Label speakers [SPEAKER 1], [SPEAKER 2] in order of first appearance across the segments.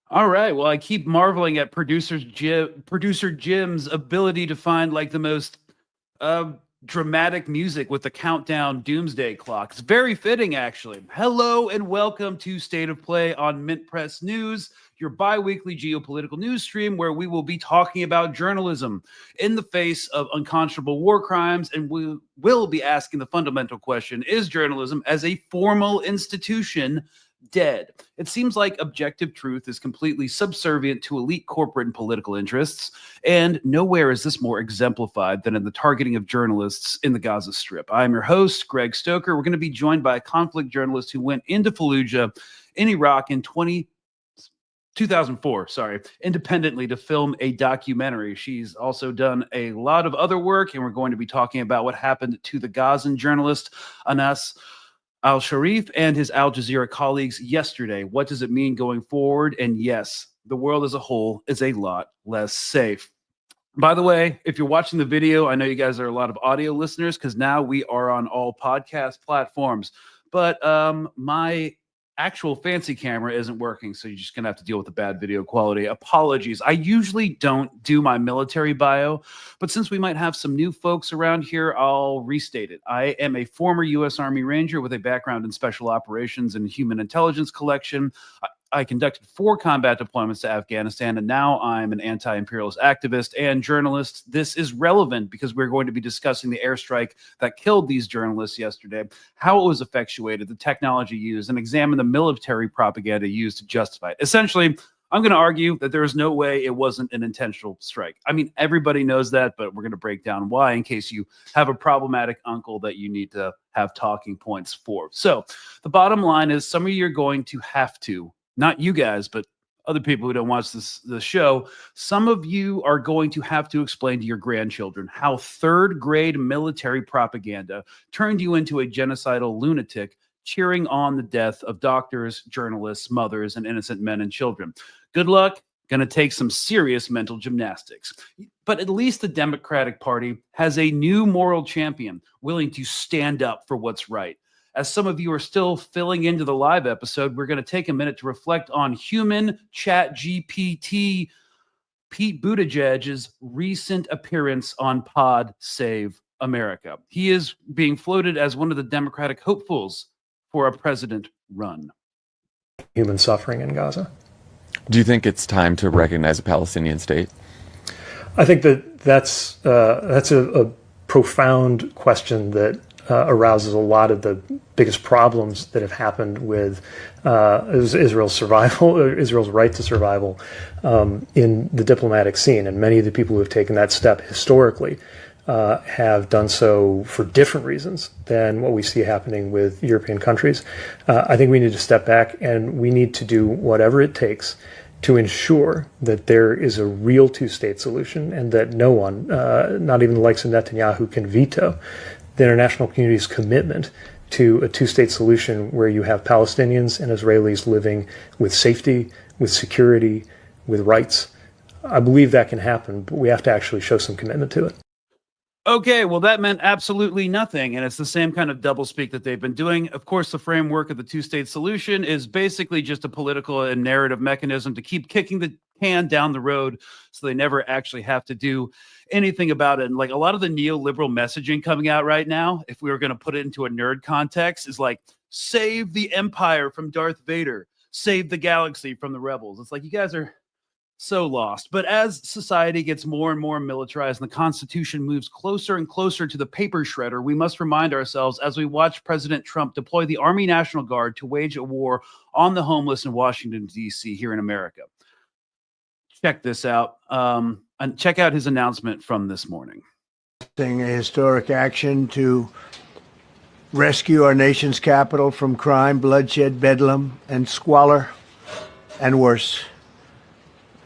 [SPEAKER 1] All right. Well, I keep marveling at producer Jim's ability to find like the most uh, dramatic music with the countdown doomsday clock. It's very fitting, actually. Hello and welcome to State of Play on MintPress News, your bi-weekly geopolitical news stream where we will be talking about journalism in the face of unconscionable war crimes, and we will be asking the fundamental question: is journalism as a formal institution dead? It seems like objective truth is completely subservient to elite corporate and political interests, and nowhere is this more exemplified than in the targeting of journalists in the Gaza Strip. I'm your host, Greg Stoker. We're going to be joined by a conflict journalist who went into Fallujah in Iraq in 2004, independently to film a documentary. She's also done a lot of other work, and we're going to be talking about what happened to the Gazan journalist Anas al-Sharif and his Al Jazeera colleagues yesterday. What does it mean going forward? And yes, the world as a whole is a lot less safe. By the way, if you're watching the video, I know you guys are a lot of audio listeners because now we are on all podcast platforms. But my actual fancy camera isn't working, so you're just gonna have to deal with the bad video quality. Apologies. I usually don't do my military bio, but since we might have some new folks around here, I'll restate it. I am a former U.S. Army Ranger with a background in special operations and human intelligence collection. I conducted 4 combat deployments to Afghanistan, and now I'm an anti-imperialist activist and journalist. This is relevant because we're going to be discussing the airstrike that killed these journalists yesterday, how it was effectuated, the technology used, and examine the military propaganda used to justify it. Essentially, I'm going to argue that there is no way it wasn't an intentional strike. I mean, everybody knows that, but we're going to break down why in case you have a problematic uncle that you need to have talking points for. So the bottom line is some of you are going to have to, not you guys, but other people who don't watch the show, some of you are going to have to explain to your grandchildren how third-grade military propaganda turned you into a genocidal lunatic cheering on the death of doctors, journalists, mothers, and innocent men and children. Good luck. Going to take some serious mental gymnastics. But at least the Democratic Party has a new moral champion willing to stand up for what's right. As some of you are still filling into the live episode, we're going to take a minute to reflect on human chat GPT Pete Buttigieg's recent appearance on Pod Save America. He is being floated as one of the Democratic hopefuls for a president run.
[SPEAKER 2] Human suffering in Gaza.
[SPEAKER 3] Do you think it's time to recognize a Palestinian state?
[SPEAKER 2] I think that's a profound question that arouses a lot of the biggest problems that have happened with Israel's survival, Israel's right to survival in the diplomatic scene. And many of the people who have taken that step historically have done so for different reasons than what we see happening with European countries. I think we need to step back and we need to do whatever it takes to ensure that there is a real two-state solution and that no one, not even the likes of Netanyahu, can veto the international community's commitment to a two-state solution where you have Palestinians and Israelis living with safety, with security, with rights. I believe that can happen, but we have to actually show some commitment to it.
[SPEAKER 1] Okay, well, that meant absolutely nothing, and it's the same kind of doublespeak that they've been doing. Of course, the framework of the two-state solution is basically just a political and narrative mechanism to keep kicking the can down the road so they never actually have to do anything about it. And like a lot of the neoliberal messaging coming out right now, if we were going to put it into a nerd context, is like, save the empire from Darth Vader, save the galaxy from the rebels. It's like, you guys are so lost. But as society gets more and more militarized and the Constitution moves closer and closer to the paper shredder, we must remind ourselves as we watch President Trump deploy the Army National Guard to wage a war on the homeless in Washington, D.C. here in America. Check this out. And check out his announcement from this morning.
[SPEAKER 4] A historic action to rescue our nation's capital from crime, bloodshed, bedlam, and squalor, and worse.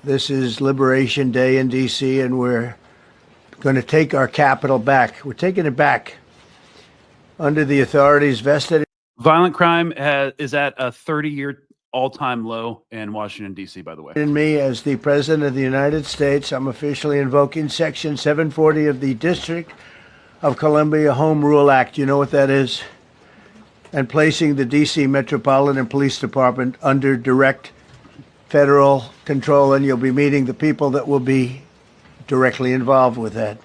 [SPEAKER 4] This is Liberation Day in D.C., and we're going to take our capital back. We're taking it back under the authorities vested.
[SPEAKER 1] Violent crime is at a 30-year all-time low in Washington, D.C., by the way.
[SPEAKER 4] In me, as the President of the United States, I'm officially invoking Section 740 of the District of Columbia Home Rule Act. You know what that is? And placing the D.C. Metropolitan Police Department under direct federal control, and you'll be meeting the people that will be directly involved with that.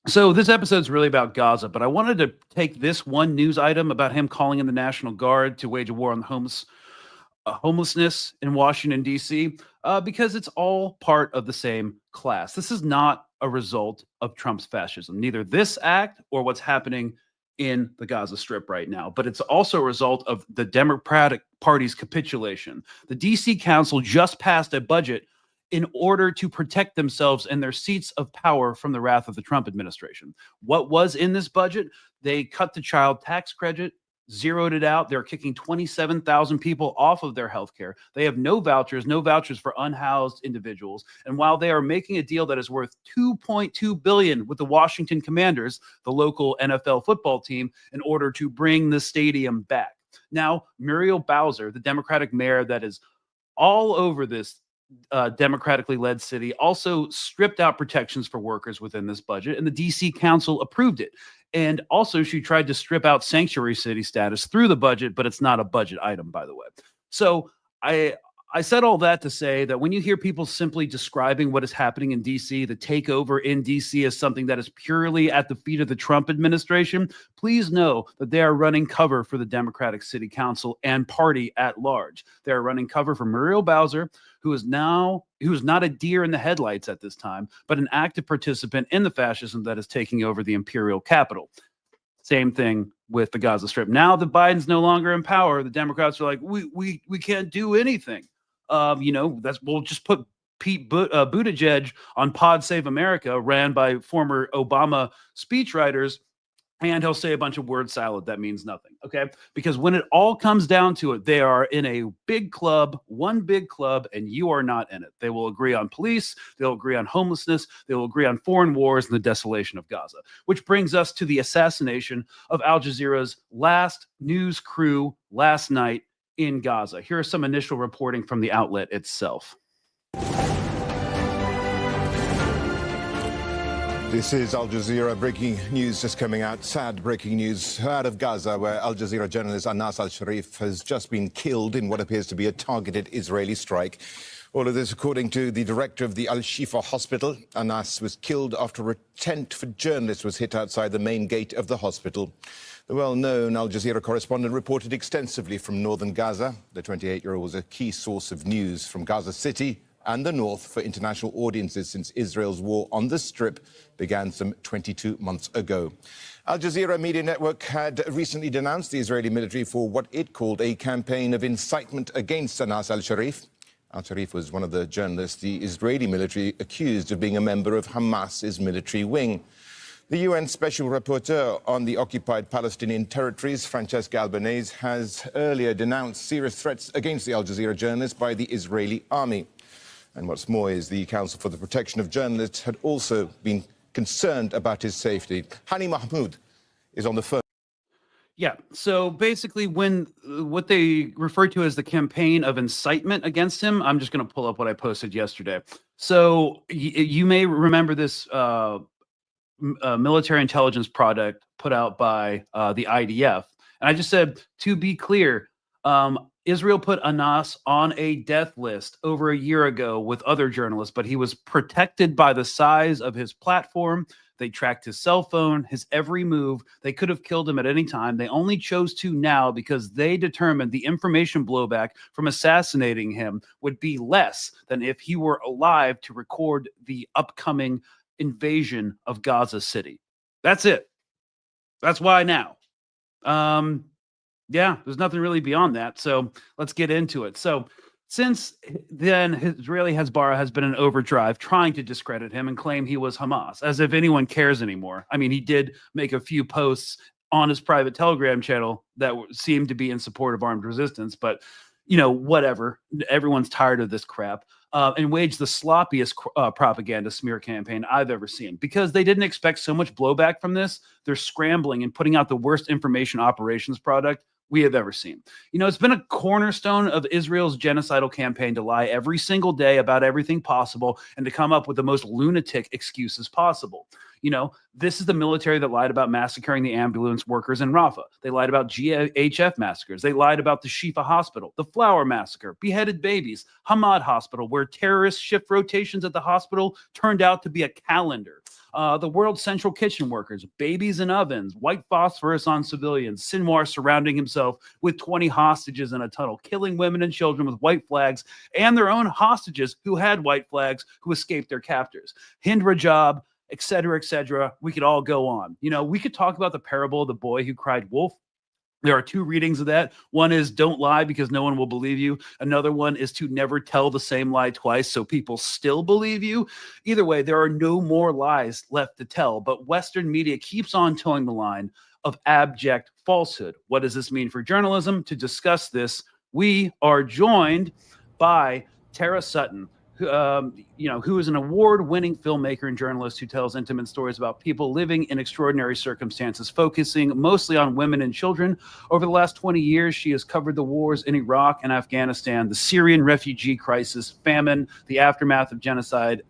[SPEAKER 1] So this episode's really about Gaza, but I wanted to take this one news item about him calling in the National Guard to wage a war on homelessness in Washington, D.C., because it's all part of the same class. This is not a result of Trump's fascism, neither this act or what's happening in the Gaza Strip right now, but it's also a result of the Democratic Party's capitulation. The D.C. Council just passed a budget in order to protect themselves and their seats of power from the wrath of the Trump administration. What was in this budget? They cut the child tax credit, zeroed it out. They're kicking 27,000 people off of their health care. They have no vouchers for unhoused individuals. And while they are making a deal that is worth $2.2 billion with the Washington Commanders, the local NFL football team, in order to bring the stadium back. Now, Muriel Bowser, the Democratic mayor that is all over this democratically led city, also stripped out protections for workers within this budget, and the DC Council approved it. And also she tried to strip out sanctuary city status through the budget, but it's not a budget item, by the way. So I said all that to say that when you hear people simply describing what is happening in DC, the takeover in DC, as something that is purely at the feet of the Trump administration, please know that they are running cover for the Democratic City Council and party at large. They are running cover for Muriel Bowser, who is not a deer in the headlights at this time, but an active participant in the fascism that is taking over the imperial capital. Same thing with the Gaza Strip. Now that Biden's no longer in power, the Democrats are like, we can't do anything. We'll just put Pete Buttigieg on Pod Save America, ran by former Obama speechwriters, and he'll say a bunch of word salad that means nothing, okay? Because when it all comes down to it, they are in a big club, one big club, and you are not in it. They will agree on police, they'll agree on homelessness, they will agree on foreign wars and the desolation of Gaza, which brings us to the assassination of Al Jazeera's last news crew last night in Gaza. Here is some initial reporting from the outlet itself.
[SPEAKER 5] This is Al Jazeera breaking news just coming out. Sad breaking news out of Gaza, where Al Jazeera journalist Anas al-Sharif has just been killed in what appears to be a targeted Israeli strike. All of this according to the director of the Al-Shifa hospital. Anas was killed after a tent for journalists was hit outside the main gate of the hospital. The well-known Al Jazeera correspondent reported extensively from northern Gaza. The 28-year-old was a key source of news from Gaza City and the north for international audiences since Israel's war on the Strip began some 22 months ago. Al Jazeera media network had recently denounced the Israeli military for what it called a campaign of incitement against Anas al-Sharif. Al-Sharif was one of the journalists the Israeli military accused of being a member of Hamas's military wing. The UN Special Rapporteur on the occupied Palestinian territories, Francesca Albanese, has earlier denounced serious threats against the Al Jazeera journalist by the Israeli army. And what's more is the Council for the Protection of Journalists had also been concerned about his safety. Hani Mahmoud is on the phone.
[SPEAKER 1] Yeah, so basically when what they refer to as the campaign of incitement against him, I'm just going to pull up what I posted yesterday. So you may remember this military intelligence product put out by the IDF. And I just said, to be clear, Israel put Anas on a death list over a year ago with other journalists, but he was protected by the size of his platform. They tracked his cell phone, his every move. They could have killed him at any time. They only chose to now because they determined the information blowback from assassinating him would be less than if he were alive to record the upcoming invasion of Gaza City. That's it. That's why now. Yeah, there's nothing really beyond that. So let's get into it. So since then, Israeli Hezbollah has been in overdrive trying to discredit him and claim he was Hamas, as if anyone cares anymore. I mean, he did make a few posts on his private Telegram channel that seemed to be in support of armed resistance, but whatever. Everyone's tired of this crap. And waged the sloppiest propaganda smear campaign I've ever seen. Because they didn't expect so much blowback from this, they're scrambling and putting out the worst information operations product we have ever seen. It's been a cornerstone of Israel's genocidal campaign to lie every single day about everything possible and to come up with the most lunatic excuses possible. This is the military that lied about massacring the ambulance workers in Rafah. They lied about GHF massacres. They lied about the Shifa Hospital, the Flower Massacre, beheaded babies, Hamad Hospital, where terrorist shift rotations at the hospital turned out to be a calendar. The World Central Kitchen workers, babies in ovens, white phosphorus on civilians, Senor surrounding himself with 20 hostages in a tunnel, killing women and children with white flags, and their own hostages who had white flags who escaped their captors. Hind Rajab, et cetera, et cetera. We could all go on. We could talk about the parable of the boy who cried wolf. There are two readings of that. One is don't lie because no one will believe you. Another one is to never tell the same lie twice so people still believe you. Either way, there are no more lies left to tell, but Western media keeps on towing the line of abject falsehood. What does this mean for journalism? To discuss this, we are joined by Tara Sutton, who is an award-winning filmmaker and journalist who tells intimate stories about people living in extraordinary circumstances, focusing mostly on women and children. Over the last 20 years, she has covered the wars in Iraq and Afghanistan, the Syrian refugee crisis, famine, the aftermath of genocide.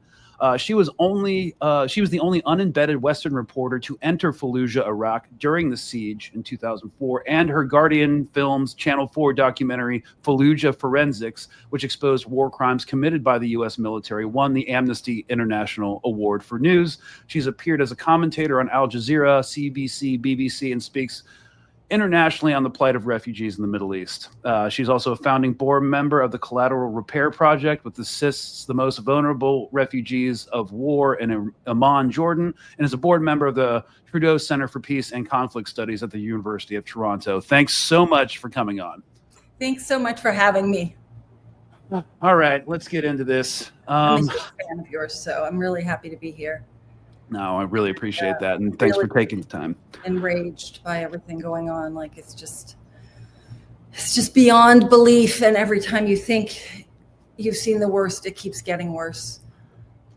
[SPEAKER 1] She was the only unembedded Western reporter to enter Fallujah, Iraq during the siege in 2004, and her Guardian Films Channel 4 documentary Fallujah Forensics, which exposed war crimes committed by the U.S. military, won the Amnesty International Award for News. She's appeared as a commentator on Al Jazeera, CBC, BBC, and speaks internationally on the plight of refugees in the Middle East. She's also a founding board member of the Collateral Repair Project, which assists the most vulnerable refugees of war in Amman, Jordan, and is a board member of the Trudeau Center for Peace and Conflict Studies at the University of Toronto. Thanks so much for coming on.
[SPEAKER 6] Thanks so much for having me.
[SPEAKER 1] All right, let's get into this.
[SPEAKER 6] I'm a huge fan of yours, so I'm really happy to be here.
[SPEAKER 1] No, I really appreciate that, and thanks for taking the time.
[SPEAKER 6] Enraged by everything going on, like it's just beyond belief. And every time you think you've seen the worst, it keeps getting worse.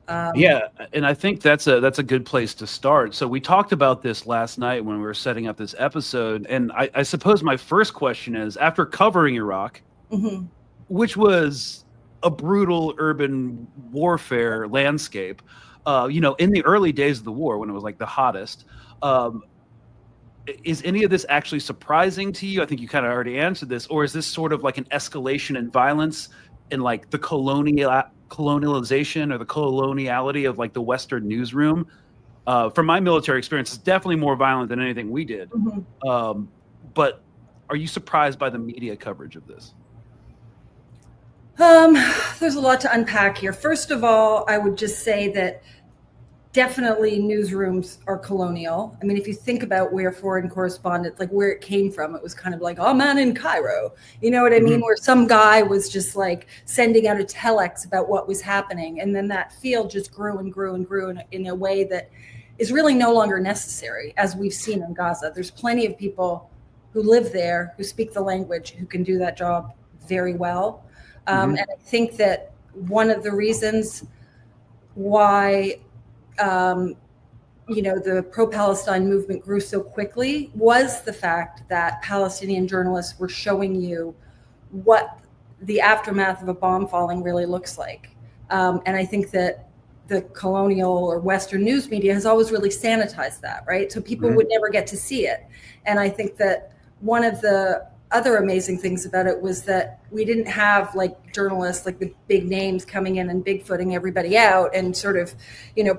[SPEAKER 1] Yeah, and I think that's a good place to start. So we talked about this last night when we were setting up this episode, and I suppose my first question is: after covering Iraq,
[SPEAKER 6] mm-hmm.
[SPEAKER 1] which was a brutal urban warfare landscape. In the early days of the war, when it was like the hottest, is any of this actually surprising to you? I think you kind of already answered this, or is this sort of like an escalation in violence in like the colonialization or the coloniality of like the Western newsroom? From my military experience, it's definitely more violent than anything we did.
[SPEAKER 6] Mm-hmm.
[SPEAKER 1] But are you surprised by the media coverage of this?
[SPEAKER 6] There's a lot to unpack here. First of all, I would just say that definitely newsrooms are colonial. I mean, if you think about where foreign correspondents, like where it came from, it was kind of like, oh man, in Cairo, you know what I mean?
[SPEAKER 1] Mm-hmm.
[SPEAKER 6] Where some guy was just like sending out a telex about what was happening. And then that field just grew and grew and grew in a way that is really no longer necessary, as we've seen in Gaza. There's plenty of people who live there, who speak the language, who can do that job very well. And I think that one of the reasons why, the pro-Palestine movement grew so quickly was the fact that Palestinian journalists were showing you what the aftermath of a bomb falling really looks like. And I think that the colonial or Western news media has always really sanitized that, right? So people would never get to see it. And I think that one of the other amazing things about it was that we didn't have like journalists, like the big names coming in and bigfooting everybody out and sort of,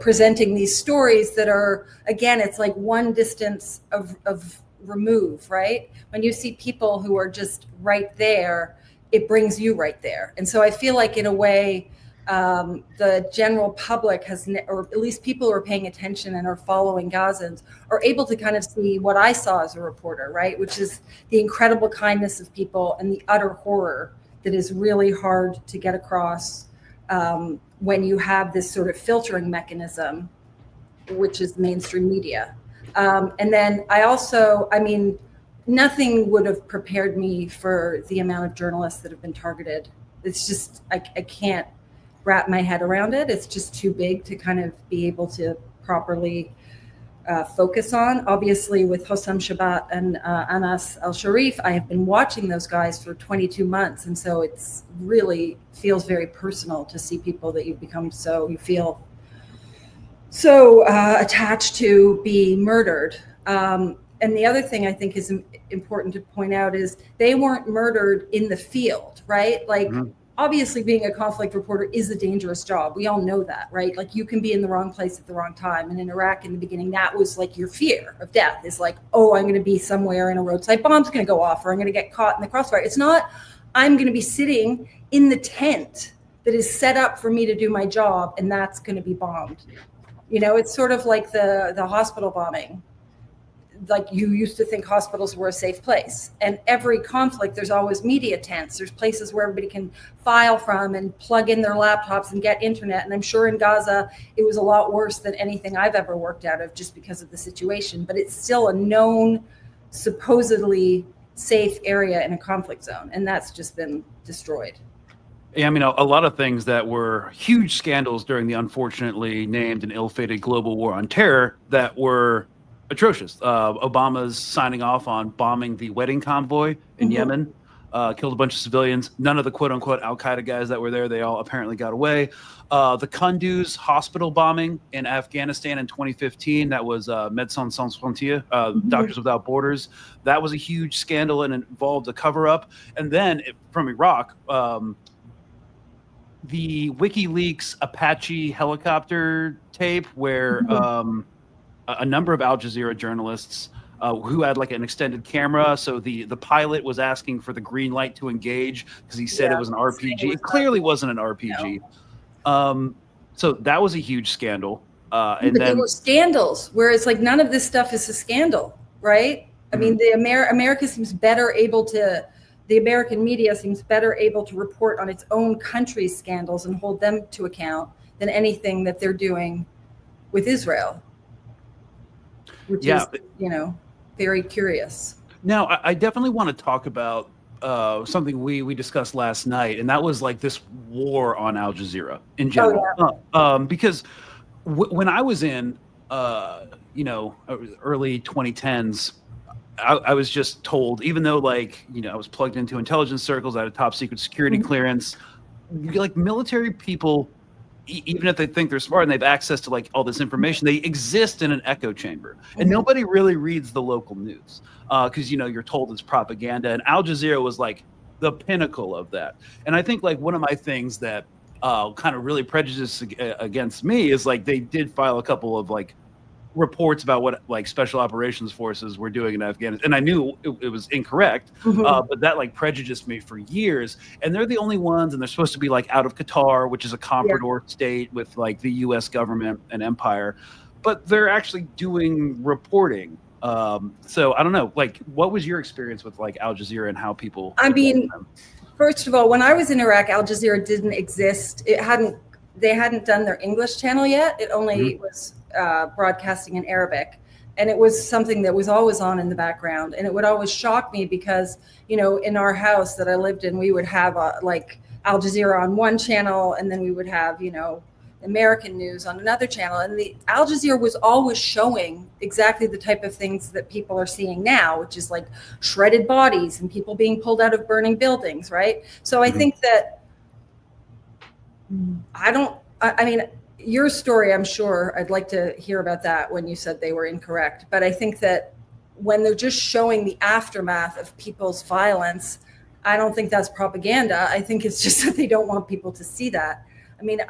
[SPEAKER 6] presenting these stories that are, again, it's like one distance of remove, right? When you see people who are just right there, it brings you right there. And so I feel like in a way, the general public or at least people who are paying attention and are following Gazans are able to kind of see what I saw as a reporter, right? Which is the incredible kindness of people and the utter horror that is really hard to get across when you have this sort of filtering mechanism, which is mainstream media. And then nothing would have prepared me for the amount of journalists that have been targeted. It's just, I can't wrap my head around it. It's just too big to kind of be able to properly focus on. Obviously, with Hossam Shabat and Anas al-Sharif, I have been watching those guys for 22 months. And so it's really feels very personal to see people that you've become you feel so attached to be murdered. And the other thing I think is important to point out is they weren't murdered in the field, right? Like, obviously being a conflict reporter is a dangerous job. We all know that, right? Like, you can be in the wrong place at the wrong time. And in Iraq in the beginning, that was like your fear of death, is like, oh, I'm going to be somewhere and a roadside bomb's going to go off, or I'm going to get caught in the crossfire. It's not, I'm going to be sitting in the tent that is set up for me to do my job and that's going to be bombed. You know, it's sort of like the hospital bombing. Like, you used to think hospitals were a safe place, and every conflict, there's always media tents. There's places where everybody can file from and plug in their laptops and get internet. And I'm sure in Gaza, it was a lot worse than anything I've ever worked out of, just because of the situation, but it's still a known, supposedly safe area in a conflict zone. And that's just been destroyed.
[SPEAKER 1] Yeah, I mean, a lot of things that were huge scandals during the unfortunately named and ill-fated global war on terror that were atrocious. Obama's signing off on bombing the wedding convoy in Yemen, killed a bunch of civilians. None of the quote-unquote Al-Qaeda guys that were there, they all apparently got away. The Kunduz hospital bombing in Afghanistan in 2015, that was Médecins Sans Frontières, Doctors Without Borders. That was a huge scandal and involved a cover-up. And then from Iraq, the WikiLeaks Apache helicopter tape where a number of Al Jazeera journalists who had like an extended camera. So the pilot was asking for the green light to engage because he said it was an RPG. It clearly wasn't an RPG. So that was a huge scandal. And
[SPEAKER 6] but there were scandals where it's like, none of this stuff is a scandal, right? I mean, America seems better able to, the American media seems better able to report on its own country's scandals and hold them to account than anything that they're doing with Israel. Which is, you know, very curious.
[SPEAKER 1] Now, I definitely want to talk about something we discussed last night, and that was like this war on Al Jazeera in general. Because when I was in, you know, early 2010s, I was just told, even though, like, you know, I was plugged into intelligence circles, I had a top secret security clearance, like military people, even if they think they're smart and they have access to like all this information, they exist in an echo chamber, and nobody really reads the local news because, you know, you're told it's propaganda. And Al Jazeera was like the pinnacle of that. And I think like one of my things that kind of really prejudiced against me is like they did file a couple of like reports about what like special operations forces were doing in Afghanistan, and I knew it was incorrect, but that like prejudiced me for years. And they're the only ones, and they're supposed to be like out of Qatar, which is a comprador state with like the U.S. government and empire, but they're actually doing reporting. So I don't know, like, what was your experience with like Al Jazeera and how people?
[SPEAKER 6] I mean, first of all, when I was in Iraq, Al Jazeera didn't exist. They hadn't done their English channel yet. It only was broadcasting in Arabic, and it was something that was always on in the background. And it would always shock me because, you know, in our house that I lived in, we would have like Al Jazeera on one channel, and then we would have, you know, American news on another channel. And the Al Jazeera was always showing exactly the type of things that people are seeing now, which is like shredded bodies and people being pulled out of burning buildings, right? So I think that I mean, your story, I'm sure I'd like to hear about that when you said they were incorrect. But I think that when they're just showing the aftermath of people's violence, I don't think that's propaganda. I think it's just that they don't want people to see that. I mean, first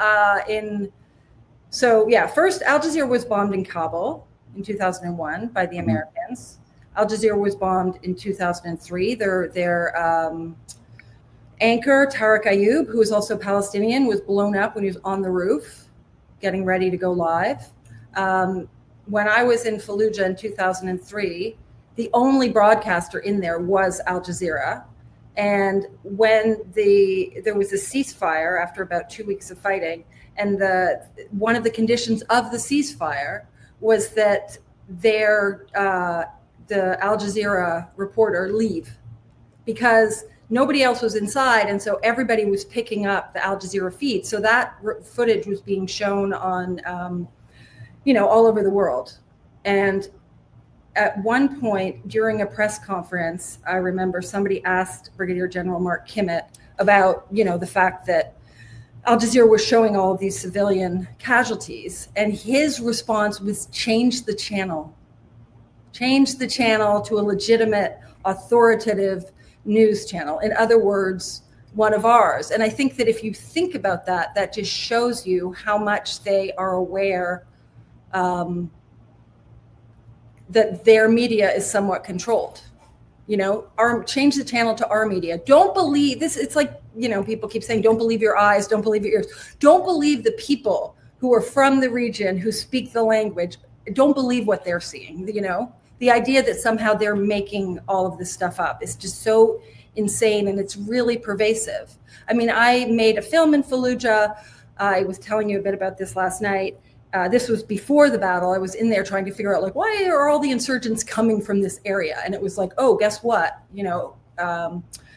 [SPEAKER 6] Al Jazeera was bombed in Kabul in 2001 by the Americans. Al Jazeera was bombed in 2003. Their anchor, Tariq Ayoub, who is also Palestinian, was blown up when he was on the roof, getting ready to go live. When I was in Fallujah in 2003, the only broadcaster in there was Al Jazeera. And when there was a ceasefire after about 2 weeks of fighting, and one of the conditions of the ceasefire was that the Al Jazeera reporter leave, because nobody else was inside, and so everybody was picking up the Al Jazeera feed. So that footage was being shown on, you know, all over the world. And at one point during a press conference, I remember somebody asked Brigadier General Mark Kimmett about, you know, the fact that Al Jazeera was showing all of these civilian casualties, and his response was change the channel to a legitimate, authoritative news channel. In other words, one of ours. And I think that if you think about that, that just shows you how much they are aware that their media is somewhat controlled. Change the channel to our media. Don't believe this. It's like, people keep saying, don't believe your eyes, don't believe your ears. Don't believe the people who are from the region, who speak the language. Don't believe what they're seeing. The idea that somehow they're making all of this stuff up is just so insane, and it's really pervasive. I mean, I made a film in Fallujah. I was telling you a bit about this last night. This was before the battle. I was in there trying to figure out, why are all the insurgents coming from this area? And it was like, oh, guess what?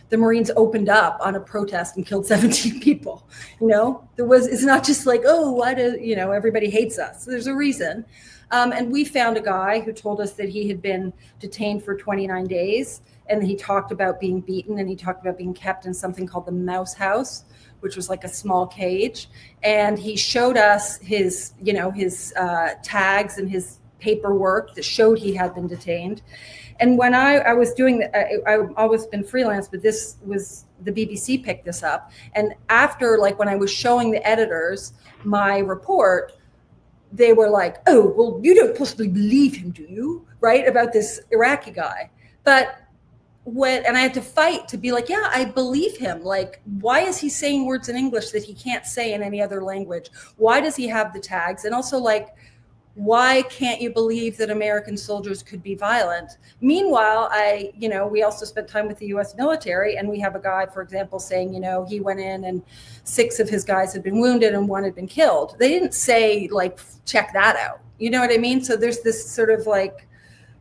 [SPEAKER 6] The Marines opened up on a protest and killed 17 people. It's not just like, oh, why do, everybody hates us. There's a reason. And we found a guy who told us that he had been detained for 29 days. And he talked about being beaten, and he talked about being kept in something called the Mouse House, which was like a small cage. And he showed us his tags and his paperwork that showed he had been detained. And when I was doing I've always been freelance, but this was, the BBC picked this up. And after, when I was showing the editors my report, they were like, oh, well, you don't possibly believe him, do you? Right? About this Iraqi guy. But and I had to fight to be like, yeah, I believe him. Why is he saying words in English that he can't say in any other language? Why does he have the tags? And also, why can't you believe that American soldiers could be violent? Meanwhile, we also spent time with the U.S. military, and we have a guy, for example, saying, he went in and 6 of his guys had been wounded and 1 had been killed. They didn't say, check that out. You know what I mean? So there's this sort of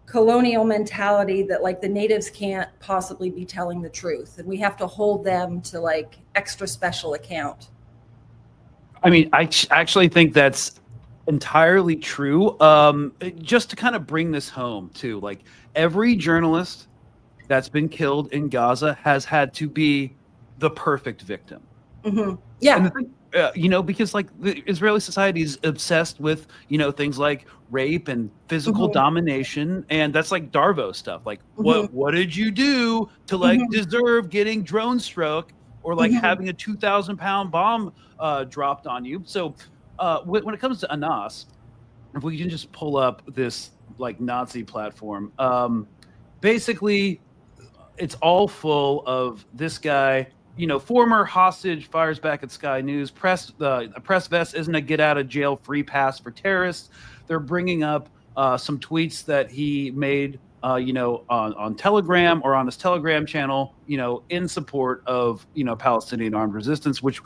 [SPEAKER 6] colonial mentality that the natives can't possibly be telling the truth, and we have to hold them to extra special account.
[SPEAKER 1] I mean, I actually think that's entirely true. Just to kind of bring this home too, every journalist that's been killed in Gaza has had to be the perfect victim.
[SPEAKER 6] Mm-hmm. Yeah.
[SPEAKER 1] And the thing, because the Israeli society is obsessed with, things like rape and physical
[SPEAKER 6] mm-hmm.
[SPEAKER 1] domination. And that's Darvo stuff. Mm-hmm. what did you do to mm-hmm. deserve getting drone struck or mm-hmm. having a 2,000-pound bomb dropped on you? So when it comes to Anas, if we can just pull up this Nazi platform, basically it's all full of this guy. Former hostage fires back at Sky News. A press vest isn't a get out of jail free pass for terrorists. They're bringing up some tweets that he made, on Telegram or on his Telegram channel, in support of, Palestinian armed resistance, which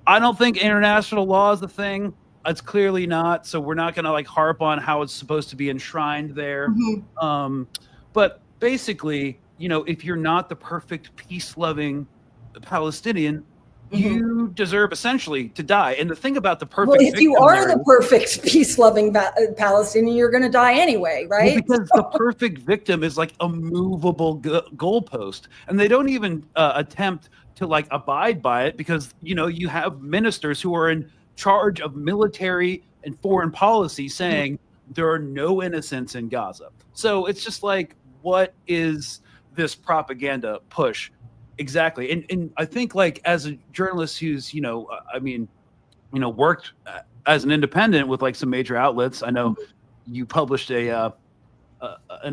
[SPEAKER 1] I don't think international law is the thing. It's clearly not. So we're not going to harp on how it's supposed to be enshrined there. Mm-hmm. But basically, if you're not the perfect peace-loving Palestinian, mm-hmm. you deserve essentially to die. And the thing about the perfect
[SPEAKER 6] if you are the perfect peace-loving Palestinian, you're going to die anyway, right?
[SPEAKER 1] Well, because the perfect victim is a movable goalpost, and they don't even attempt to abide by it because you have ministers who are in charge of military and foreign policy saying mm-hmm. there are no innocents in Gaza. So it's just what is this propaganda push? Exactly. And I think as a journalist who's, worked as an independent with some major outlets, I know you published an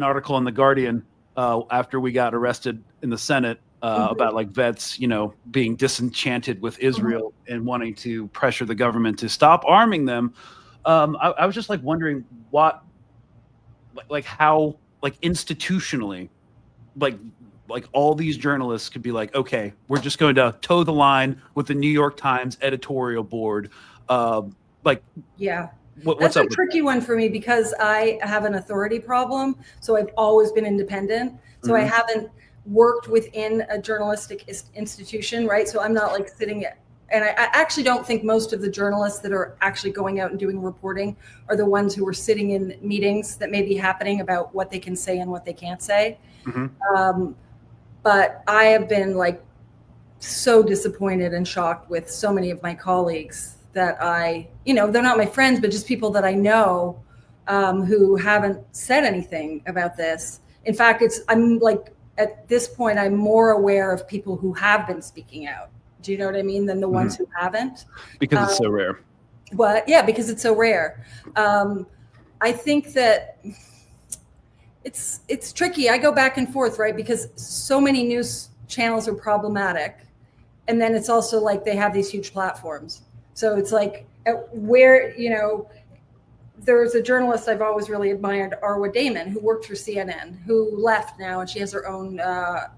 [SPEAKER 1] article in The Guardian after we got arrested in the Senate about vets, being disenchanted with Israel and wanting to pressure the government to stop arming them. I was just wondering what, how, institutionally, all these journalists could be okay, we're just going to toe the line with the New York Times editorial board.
[SPEAKER 6] Yeah,
[SPEAKER 1] what's
[SPEAKER 6] that's
[SPEAKER 1] up
[SPEAKER 6] a tricky one for me because I have an authority problem. So I've always been independent. So mm-hmm. I haven't worked within a journalistic institution, right? So I'm not sitting at, and I actually don't think most of the journalists that are actually going out and doing reporting are the ones who are sitting in meetings that may be happening about what they can say and what they can't say. Mm-hmm. But I have been so disappointed and shocked with so many of my colleagues that they're not my friends, but just people that I know who haven't said anything about this. In fact, I'm like, at this point, I'm more aware of people who have been speaking out. Do you know what I mean? Than the ones who haven't.
[SPEAKER 1] Because it's so rare.
[SPEAKER 6] But yeah, because it's so rare. I think that it's tricky. I go back and forth, right? Because so many news channels are problematic. And then it's also like they have these huge platforms. So it's like where, there's a journalist I've always really admired, Arwa Damon, who worked for CNN, who left now, and she has her own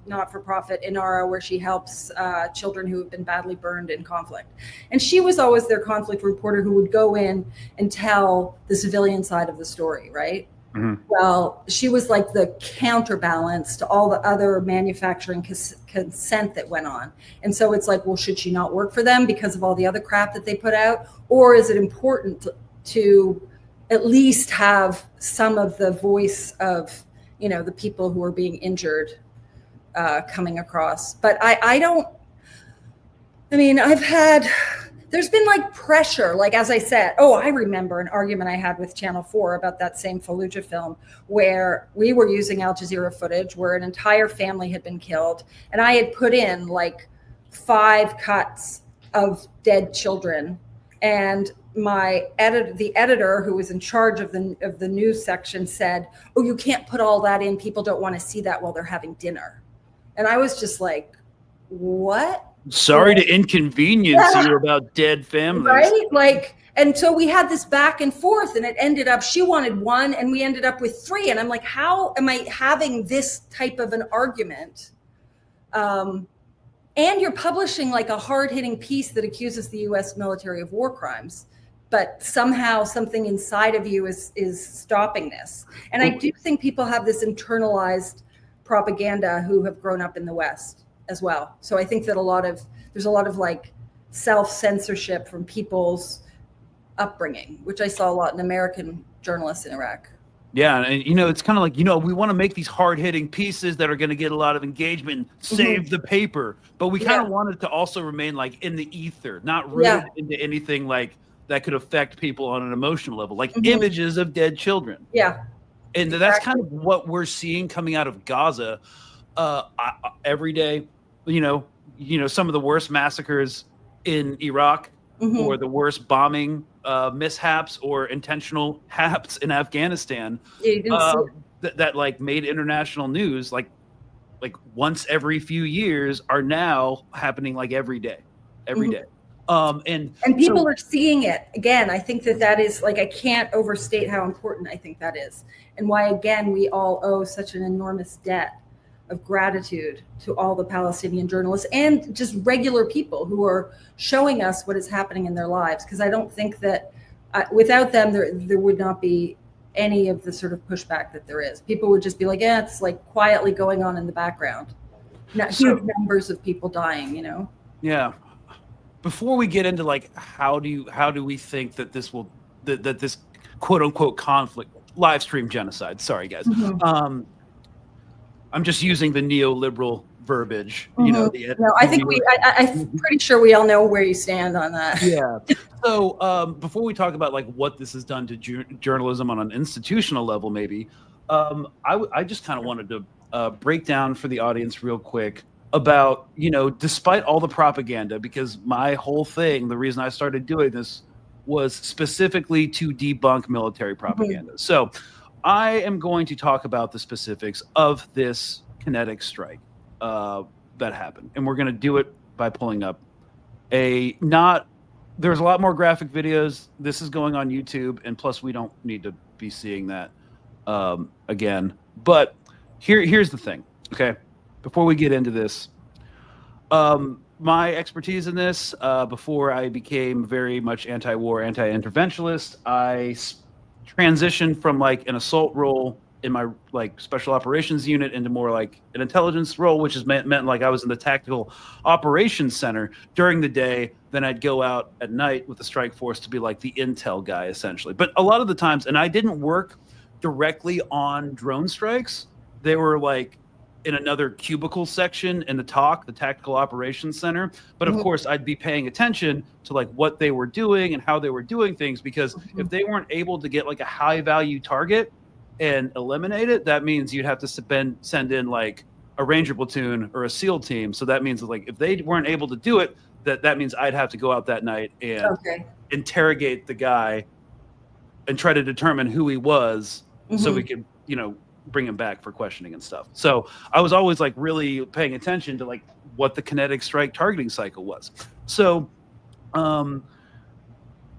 [SPEAKER 6] not-for-profit Inara, where she helps children who have been badly burned in conflict. And she was always their conflict reporter who would go in and tell the civilian side of the story, right? Mm-hmm. Well, she was like the counterbalance to all the other manufacturing consent that went on. And so it's like, well, should she not work for them because of all the other crap that they put out? Or is it important to at least have some of the voice of, the people who are being injured coming across? But there's been like pressure, like, as I said, I remember an argument I had with Channel 4 about that same Fallujah film, where we were using Al Jazeera footage where an entire family had been killed. And I had put in like 5 cuts of dead children. And the editor who was in charge of the news section said, "Oh, you can't put all that in. People don't want to see that while they're having dinner." And I was just like, what?
[SPEAKER 1] Sorry to inconvenience you about dead families.
[SPEAKER 6] Right? Like, and so we had this back and forth, and it ended up, she wanted 1 and we ended up with 3. And I'm like, how am I having this type of an argument? And you're publishing like a hard-hitting piece that accuses the US military of war crimes, but somehow something inside of you is stopping this. And I do think people have this internalized propaganda who have grown up in the West as well. So I think that there's a lot of like self-censorship from people's upbringing, which I saw a lot in American journalists in Iraq.
[SPEAKER 1] Yeah, and it's kind of like, we want to make these hard-hitting pieces that are going to get a lot of engagement and save the paper, but we kind of want it to also remain like in the ether, not rooted into anything like that could affect people on an emotional level, like images of dead children.
[SPEAKER 6] Yeah.
[SPEAKER 1] And that's kind of what we're seeing coming out of Gaza every day. Some of the worst massacres in Iraq or the worst bombing mishaps or intentional haps in Afghanistan that like made international news like once every few years are now happening like every day. And
[SPEAKER 6] people are seeing it again. I think that is like, I can't overstate how important I think that is, and why again we all owe such an enormous debt of gratitude to all the Palestinian journalists and just regular people who are showing us what is happening in their lives. Because I don't think that without them, there would not be any of the sort of pushback that there is. People would just be like, yeah, it's like quietly going on in the background. Not huge numbers of people dying,
[SPEAKER 1] Yeah. Before we get into like how do we think that this will that this quote unquote conflict, live stream genocide. Sorry guys. I'm just using the neoliberal verbiage.
[SPEAKER 6] No, I think I'm pretty sure we all know where you stand on that.
[SPEAKER 1] Yeah. So before we talk about like what this has done to journalism on an institutional level, maybe I just kind of wanted to break down for the audience real quick about, despite all the propaganda, because my whole thing, the reason I started doing this was specifically to debunk military propaganda. So I am going to talk about the specifics of this kinetic strike that happened. And we're going to do it by pulling up there's a lot more graphic videos. This is going on YouTube. And plus we don't need to be seeing that again. But here's the thing. Okay. Before we get into this, my expertise in this, before I became very much anti-war, anti-interventionist, I transitioned from like an assault role in my like special operations unit into more like an intelligence role, which is meant like I was in the tactical operations center during the day. Then I'd go out at night with the strike force to be like the intel guy essentially. But a lot of the times, and I didn't work directly on drone strikes. They were like in another cubicle section in the Tactical Operations Center. But of course, I'd be paying attention to like what they were doing and how they were doing things, because if they weren't able to get like a high value target and eliminate it, that means you'd have to send in like a Ranger platoon or a SEAL team. So that means like if they weren't able to do it, that means I'd have to go out that night and interrogate the guy and try to determine who he was, so we could, bring him back for questioning and stuff. So I was always like really paying attention to like what the kinetic strike targeting cycle was. So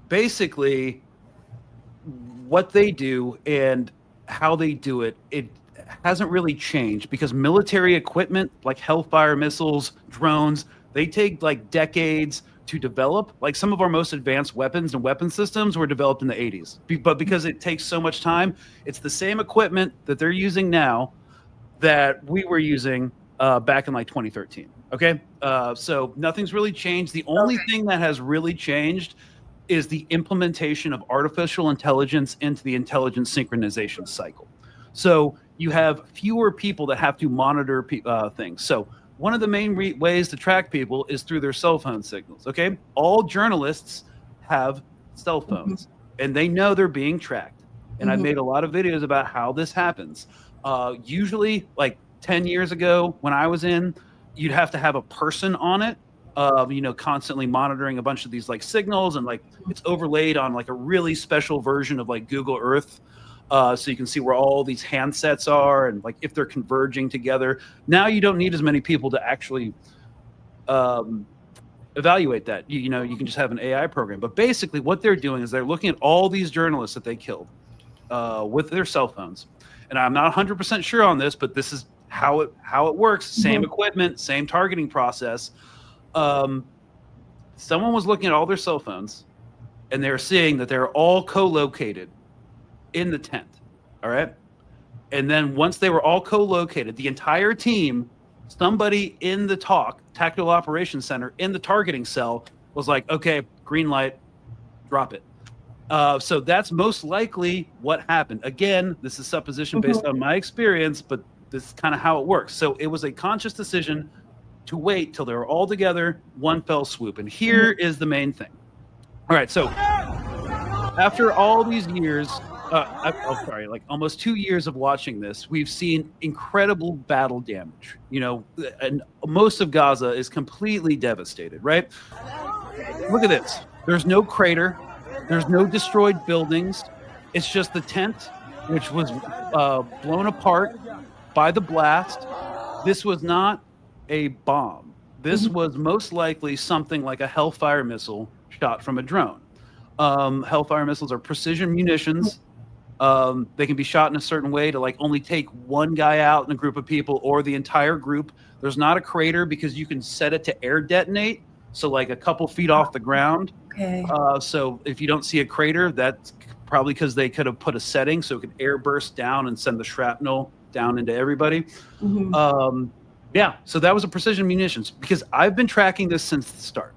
[SPEAKER 1] basically what they do and how they do it, it hasn't really changed, because military equipment like Hellfire missiles, drones, they take like decades to develop. Like some of our most advanced weapons and weapon systems were developed in the 80s. But because it takes so much time, it's the same equipment that they're using now that we were using back in like 2013. Okay. So nothing's really changed. The only thing that has really changed is the implementation of artificial intelligence into the intelligence synchronization cycle. So you have fewer people that have to monitor things. So one of the main ways to track people is through their cell phone signals. Okay. All journalists have cell phones and they know they're being tracked. And I've made a lot of videos about how this happens. Usually like 10 years ago when I was in, you'd have to have a person on it, constantly monitoring a bunch of these like signals, and like it's overlaid on like a really special version of like Google Earth. So you can see where all these handsets are and like if they're converging together. Now you don't need as many people to actually evaluate that. You can just have an AI program. But basically what they're doing is they're looking at all these journalists that they killed with their cell phones. And I'm not 100% sure on this, but this is how it works. Same equipment, same targeting process. Someone was looking at all their cell phones and they're seeing that they're all co-located in the tent. All right. And then once they were all co-located, the entire team, somebody in the Tactical Operations Center in the targeting cell was like, okay, green light, drop it. So that's most likely what happened. Again, this is supposition based on my experience, but this is kind of how it works. So it was a conscious decision to wait till they were all together, one fell swoop. And here is the main thing. All right. So after all these years, like almost 2 years of watching this, we've seen incredible battle damage, and most of Gaza is completely devastated, right? Look at this. There's no crater. There's no destroyed buildings. It's just the tent, which was blown apart by the blast. This was not a bomb. This was most likely something like a Hellfire missile shot from a drone. Hellfire missiles are precision munitions. They can be shot in a certain way to like only take one guy out in a group of people or the entire group. There's not a crater because you can set it to air detonate. So like a couple feet off the ground. Okay. So if you don't see a crater, that's probably because they could have put a setting so it could air burst down and send the shrapnel down into everybody. Yeah. So that was a precision munitions, because I've been tracking this since the start.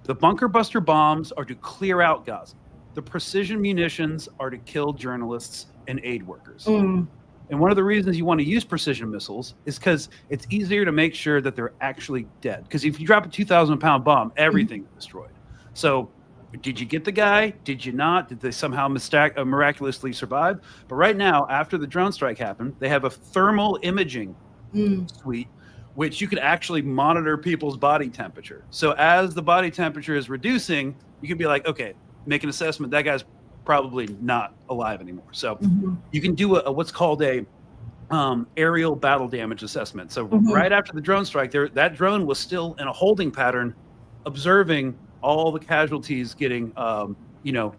[SPEAKER 1] The bunker buster bombs are to clear out Gaza. The precision munitions are to kill journalists and aid workers. And one of the reasons you want to use precision missiles is because it's easier to make sure that they're actually dead. Because if you drop a 2,000-pound bomb, everything's destroyed. So did you get the guy? Did you not? Did they somehow miraculously survive? But right now, after the drone strike happened, they have a thermal imaging suite, which you could actually monitor people's body temperature. So as the body temperature is reducing, you can be like, okay, make an assessment. That guy's probably not alive anymore. So you can do what's called a aerial battle damage assessment. So right after the drone strike, that drone was still in a holding pattern, observing all the casualties getting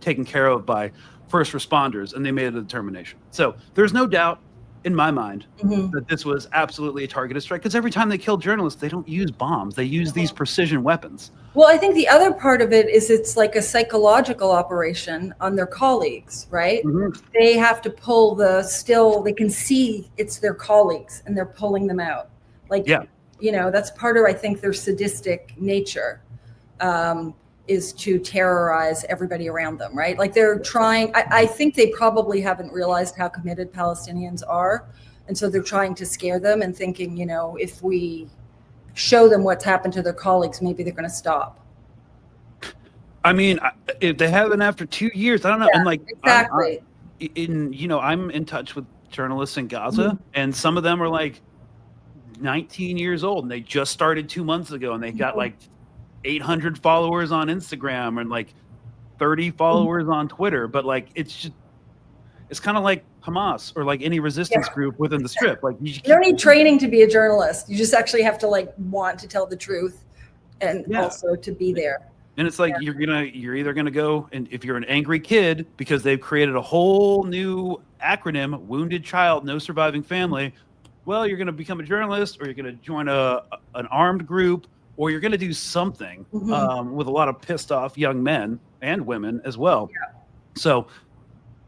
[SPEAKER 1] taken care of by first responders, and they made a determination. So there's no doubt in my mind that this was absolutely a targeted strike, because every time they kill journalists, they don't use bombs. They use these precision weapons.
[SPEAKER 6] Well, I think the other part of it is it's like a psychological operation on their colleagues, right? They have to pull they can see it's their colleagues and they're pulling them out. That's part of, I think, their sadistic nature is to terrorize everybody around them, right? Like they're trying, I think they probably haven't realized how committed Palestinians are And so they're trying to scare them and thinking, you know, if we show them what's happened to their colleagues, maybe they're going to stop.
[SPEAKER 1] I mean, if they haven't after 2 years, I don't know.
[SPEAKER 6] Yeah,
[SPEAKER 1] and like,
[SPEAKER 6] exactly.
[SPEAKER 1] I'm in touch with journalists in Gaza, and some of them are like 19 years old, and they just started 2 months ago, and they got like 800 followers on Instagram and like 30 followers on Twitter. But like, it's kind of like Hamas or like any resistance group within the Strip. Like, you
[SPEAKER 6] don't need training to be a journalist. You just actually have to like want to tell the truth and also to be there.
[SPEAKER 1] And it's like, you're either gonna go, and if you're an angry kid because they've created a whole new acronym, wounded child, no surviving family, well, you're gonna become a journalist, or you're gonna join an armed group, or you're gonna do something with a lot of pissed off young men and women as well. Yeah. So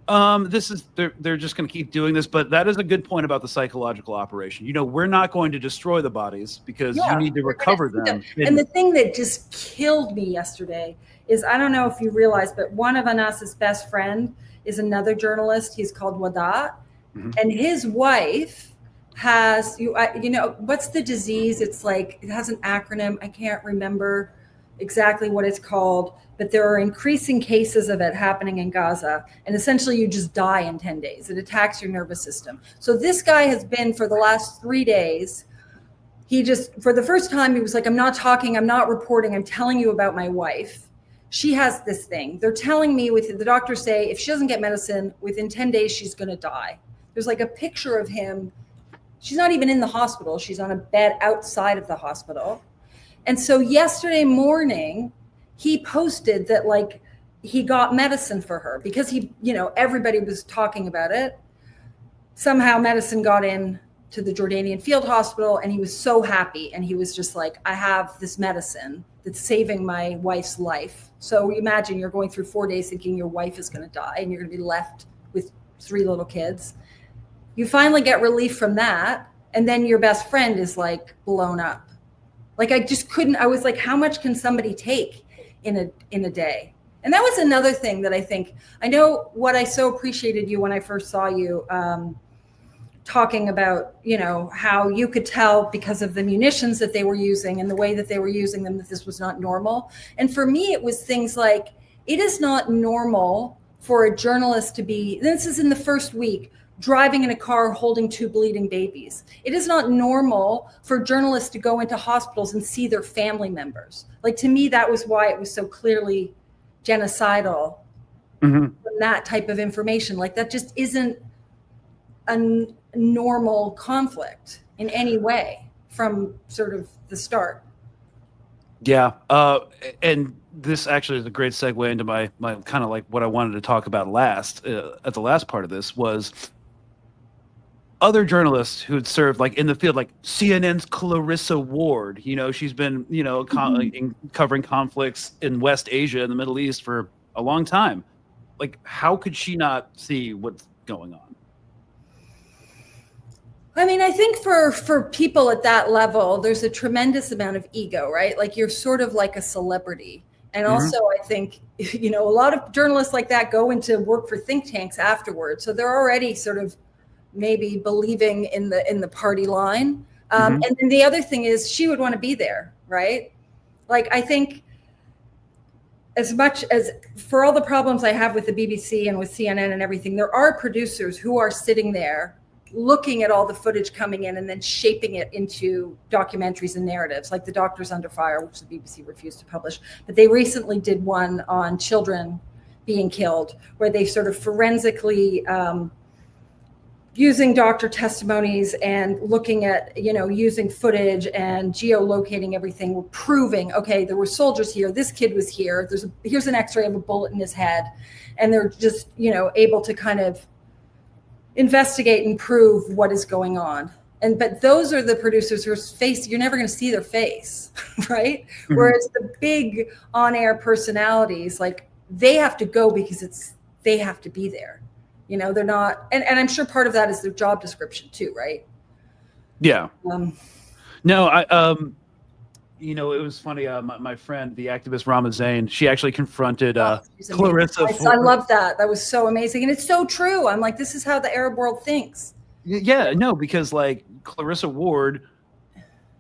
[SPEAKER 1] they're just going to keep doing this, but that is a good point about the psychological operation. You know, we're not going to destroy the bodies because you need to recover them.
[SPEAKER 6] And the thing that just killed me yesterday is, I don't know if you realize, but one of Anas's best friend is another journalist. He's called Wada, and his wife has, you know, what's the disease? It's like, it has an acronym. I can't remember exactly what it's called, but there are increasing cases of it happening in Gaza. And essentially you just die in 10 days. It attacks your nervous system. So this guy has been, for the last 3 days, he just, for the first time, he was like, I'm not talking, I'm not reporting, I'm telling you about my wife. She has this thing. They're telling me, the doctors say, if she doesn't get medicine, within 10 days, she's gonna die. There's like a picture of him. She's not even in the hospital. She's on a bed outside of the hospital. And so yesterday morning, he posted that like he got medicine for her because he, you know, everybody was talking about it. Somehow medicine got in to the Jordanian field hospital, and he was so happy. And he was just like, I have this medicine that's saving my wife's life. So imagine you're going through 4 days thinking your wife is going to die and you're going to be left with 3 little kids. You finally get relief from that. And then your best friend is like blown up. Like, I just couldn't, I was like, how much can somebody take in a day? And that was another thing that I think, I know what I so appreciated you when I first saw you talking about, you know, how you could tell because of the munitions that they were using and the way that they were using them, that this was not normal. And for me, it was things like, it is not normal for a journalist to be, this is in the first week, driving in a car holding 2 bleeding babies. It is not normal for journalists to go into hospitals and see their family members. Like, to me, that was why it was so clearly genocidal. From that type of information. Like, that just isn't a normal conflict in any way from sort of the start.
[SPEAKER 1] Yeah. And this actually is a great segue into my kind of like what I wanted to talk about last, at the last part of this, was other journalists who had served like in the field, like CNN's Clarissa Ward. You know, she's been, you know, covering conflicts in West Asia and the Middle East for a long time. Like, how could she not see what's going on?
[SPEAKER 6] I mean, I think for people at that level, there's a tremendous amount of ego, right? Like, you're sort of like a celebrity. And also, I think, you know, a lot of journalists like that go into work for think tanks afterwards. So they're already sort of maybe believing in the party line. And then the other thing is, she would want to be there, right? Like, I think as much as, for all the problems I have with the BBC and with CNN and everything, there are producers who are sitting there looking at all the footage coming in and then shaping it into documentaries and narratives, like The Doctors Under Fire, which the BBC refused to publish. But they recently did one on children being killed, where they sort of forensically, using doctor testimonies and looking at, you know, using footage and geolocating everything, we're proving, okay, there were soldiers here, this kid was here, here's an x-ray of a bullet in his head. And they're just, you know, able to kind of investigate and prove what is going on. But those are the producers whose face, you're never going to see their face, right? Whereas the big on-air personalities, like, they have to go because they have to be there. You know, they're not, and I'm sure part of that is their job description too, right?
[SPEAKER 1] Yeah. No, you know, it was funny. My friend, the activist Rama Zain, she actually confronted Clarissa.
[SPEAKER 6] I love that. That was so amazing. And it's so true. I'm like, this is how the Arab world thinks.
[SPEAKER 1] Yeah, no, because like Clarissa Ward,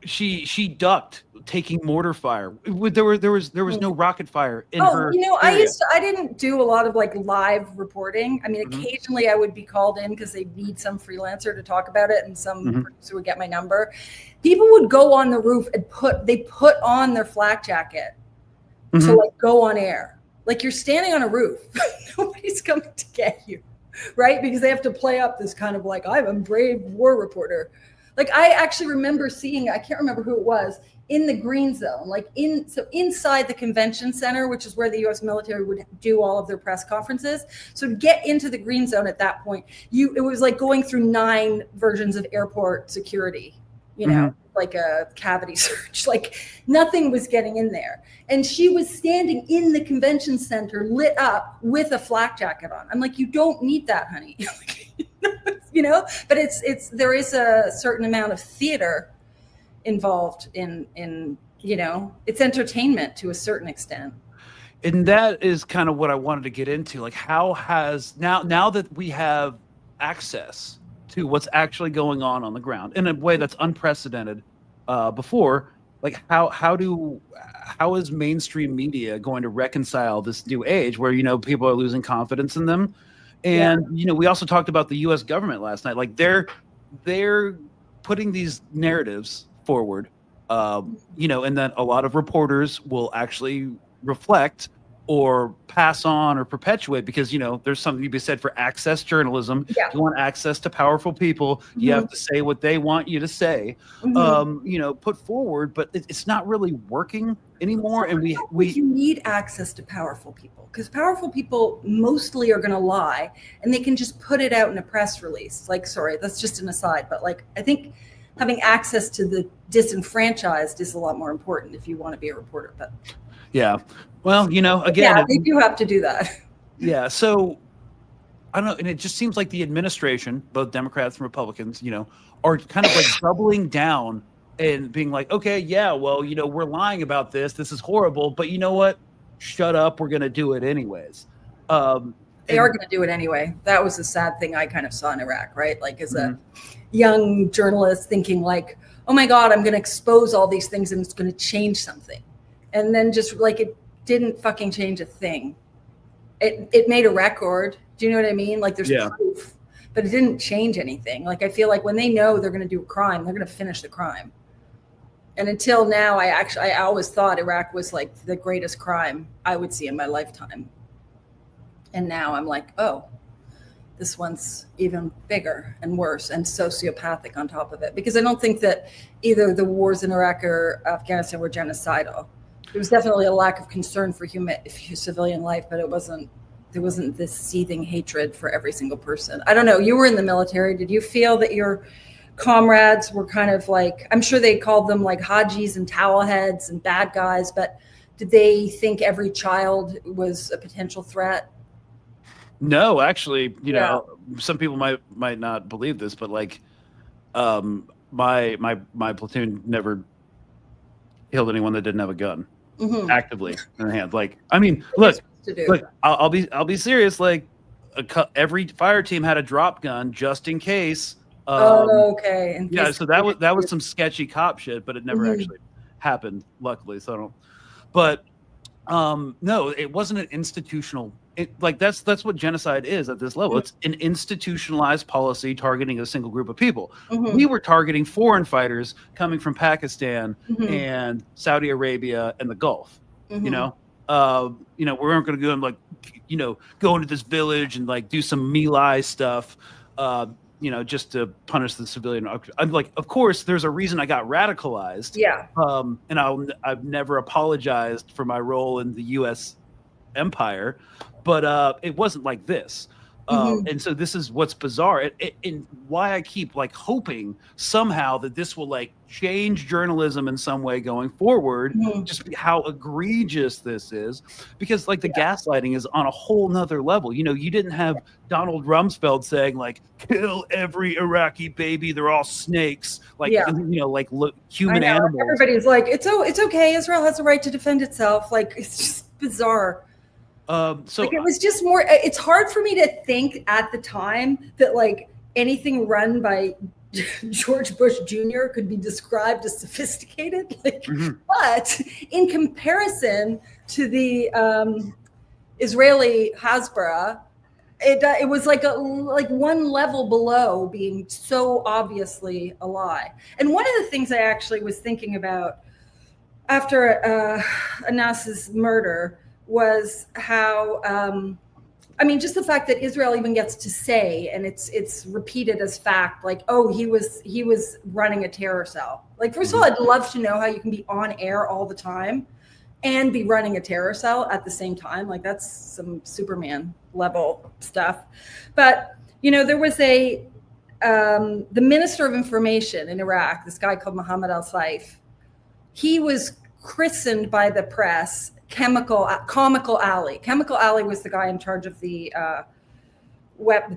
[SPEAKER 1] she ducked taking mortar fire. There was no rocket fire in her area.
[SPEAKER 6] I didn't do a lot of like live reporting. I mean, occasionally I would be called in because they need some freelancer to talk about it, and some producer would get my number. People would go on the roof and put on their flak jacket to like go on air. Like, you're standing on a roof, nobody's coming to get you, right? Because they have to play up this kind of like, I'm a brave war reporter. Like, I actually remember seeing, I can't remember who it was, in the green zone, like inside the convention center, which is where the U.S. military would do all of their press conferences. So to get into the green zone at that point, it was like going through 9 versions of airport security, like a cavity search. Like, nothing was getting in there. And she was standing in the convention center, lit up with a flak jacket on. I'm like, you don't need that, honey. But there is a certain amount of theater involved in it's entertainment to a certain extent.
[SPEAKER 1] And that is kind of what I wanted to get into. Like, how has now that we have access to what's actually going on the ground in a way that's unprecedented before, like how is mainstream media going to reconcile this new age where people are losing confidence in them? And we also talked about the U.S. government last night. Like, they're putting these narratives forward, and then a lot of reporters will actually reflect or pass on or perpetuate, because there's something to be said for access journalism. You want access to powerful people, you have to say what they want you to say, put forward, but it's not really working anymore. And you
[SPEAKER 6] need access to powerful people, because powerful people mostly are going to lie, and they can just put it out in a press release. Like, sorry, that's just an aside, but like, I think having access to the disenfranchised is a lot more important if you want to be a reporter. But
[SPEAKER 1] well, again,
[SPEAKER 6] they do have to do that.
[SPEAKER 1] Yeah. So I don't know. And it just seems like the administration, both Democrats and Republicans, are kind of like doubling down and being like, okay, well, we're lying about this. This is horrible. But you know what? Shut up. We're going to do it anyways. They
[SPEAKER 6] are going to do it anyway. That was a sad thing I kind of saw in Iraq, right? Like, as a young journalist thinking like, oh my God, I'm going to expose all these things and it's going to change something. And then just like, it didn't fucking change a thing. It made a record. Do you know what I mean? Like, there's proof, but it didn't change anything. Like, I feel like when they know they're going to do a crime, they're going to finish the crime. And until now, I always thought Iraq was like the greatest crime I would see in my lifetime. And now I'm like, oh, this one's even bigger and worse and sociopathic on top of it. Because I don't think that either the wars in Iraq or Afghanistan were genocidal. There was definitely a lack of concern for civilian life, but there wasn't this seething hatred for every single person. I don't know. You were in the military. Did you feel that your comrades were kind of like, I'm sure they called them like Hajis and towel heads and bad guys, but did they think every child was a potential threat?
[SPEAKER 1] No, actually, some people might not believe this, but like, my platoon never killed anyone that didn't have a gun actively in their hand. Like, I mean, look, I'll be serious. Like, every fire team had a drop gun just in case.
[SPEAKER 6] Okay.
[SPEAKER 1] So that was some sketchy cop shit, but it never actually happened, luckily. So I don't. But no, it wasn't an institutional. That's what genocide is at this level. It's an institutionalized policy targeting a single group of people. We were targeting foreign fighters coming from Pakistan and Saudi Arabia and the Gulf. We weren't going to go and go into this village and like do some My Lai stuff. Just to punish the civilian. I'm like, of course, there's a reason I got radicalized. Yeah. And I've never apologized for my role in the U.S. empire, but it wasn't like this. And so this is what's bizarre, and why I keep like hoping somehow that this will like change journalism in some way going forward. Just how egregious this is, because like the gaslighting is on a whole nother level. You didn't have Donald Rumsfeld saying like, kill every Iraqi baby, they're all snakes, like human animals.
[SPEAKER 6] Everybody's like, it's okay, Israel has a right to defend itself. Like, it's just bizarre. So like, it was just more, it's hard for me to think at the time that like anything run by George Bush Jr. could be described as sophisticated. But in comparison to the Israeli Hasbara, it was like one level below being so obviously a lie. And one of the things I actually was thinking about after Anas's murder was how, just the fact that Israel even gets to say, and it's repeated as fact, like, oh, he was running a terror cell. Like, first of all, I'd love to know how you can be on air all the time and be running a terror cell at the same time. Like, that's some Superman level stuff. But, there was the Minister of Information in Iraq, this guy called Mohammed al-Saif. He was christened by the press Comical Alley. Chemical Alley was the guy in charge of the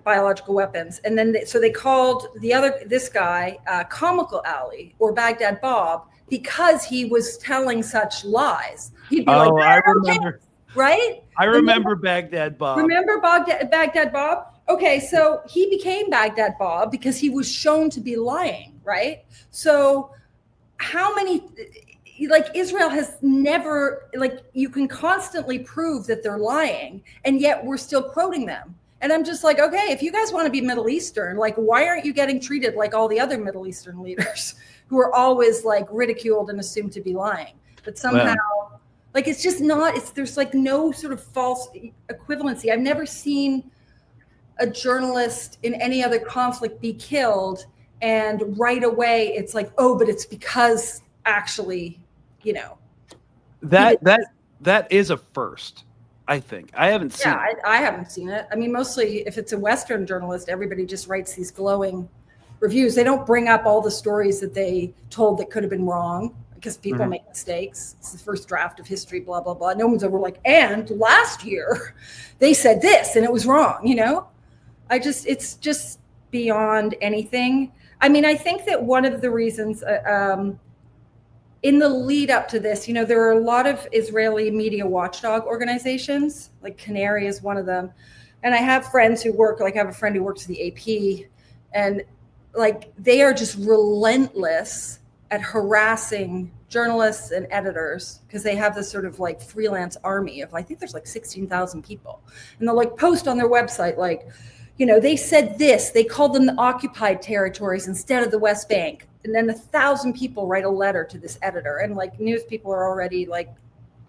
[SPEAKER 6] biological weapons. And then they called this guy Comical Alley, or Baghdad Bob, because he was telling such lies. He'd be
[SPEAKER 1] I remember.
[SPEAKER 6] Right?
[SPEAKER 1] I remember Baghdad Bob.
[SPEAKER 6] Remember Baghdad Bob? Okay, so he became Baghdad Bob because he was shown to be lying, right? So how many, Israel has never, you can constantly prove that they're lying, and yet we're still quoting them. And I'm just like, okay, if you guys want to be Middle Eastern, why aren't you getting treated like all the other Middle Eastern leaders who are always ridiculed and assumed to be lying? But somehow, it's just not, there's no sort of false equivalency. I've never seen a journalist in any other conflict be killed and right away it's like, oh, but it's because actually,
[SPEAKER 1] that is a first. I think I haven't seen it.
[SPEAKER 6] I haven't seen it. Mostly if it's a Western journalist, everybody just writes these glowing reviews. They don't bring up all the stories that they told that could have been wrong, because people make mistakes. It's the first draft of history, blah, blah, blah. No one's ever like, and last year they said this and it was wrong, it's just beyond anything. I think that one of the reasons in the lead up to this, there are a lot of Israeli media watchdog organizations, like Canary is one of them. And I have friends who work, I have a friend who works for the AP, and they are just relentless at harassing journalists and editors, because they have this sort of freelance army of, I think there's 16,000 people. And they'll post on their website, they said this, they called them the occupied territories instead of the West Bank. And then 1,000 people write a letter to this editor, and news people are already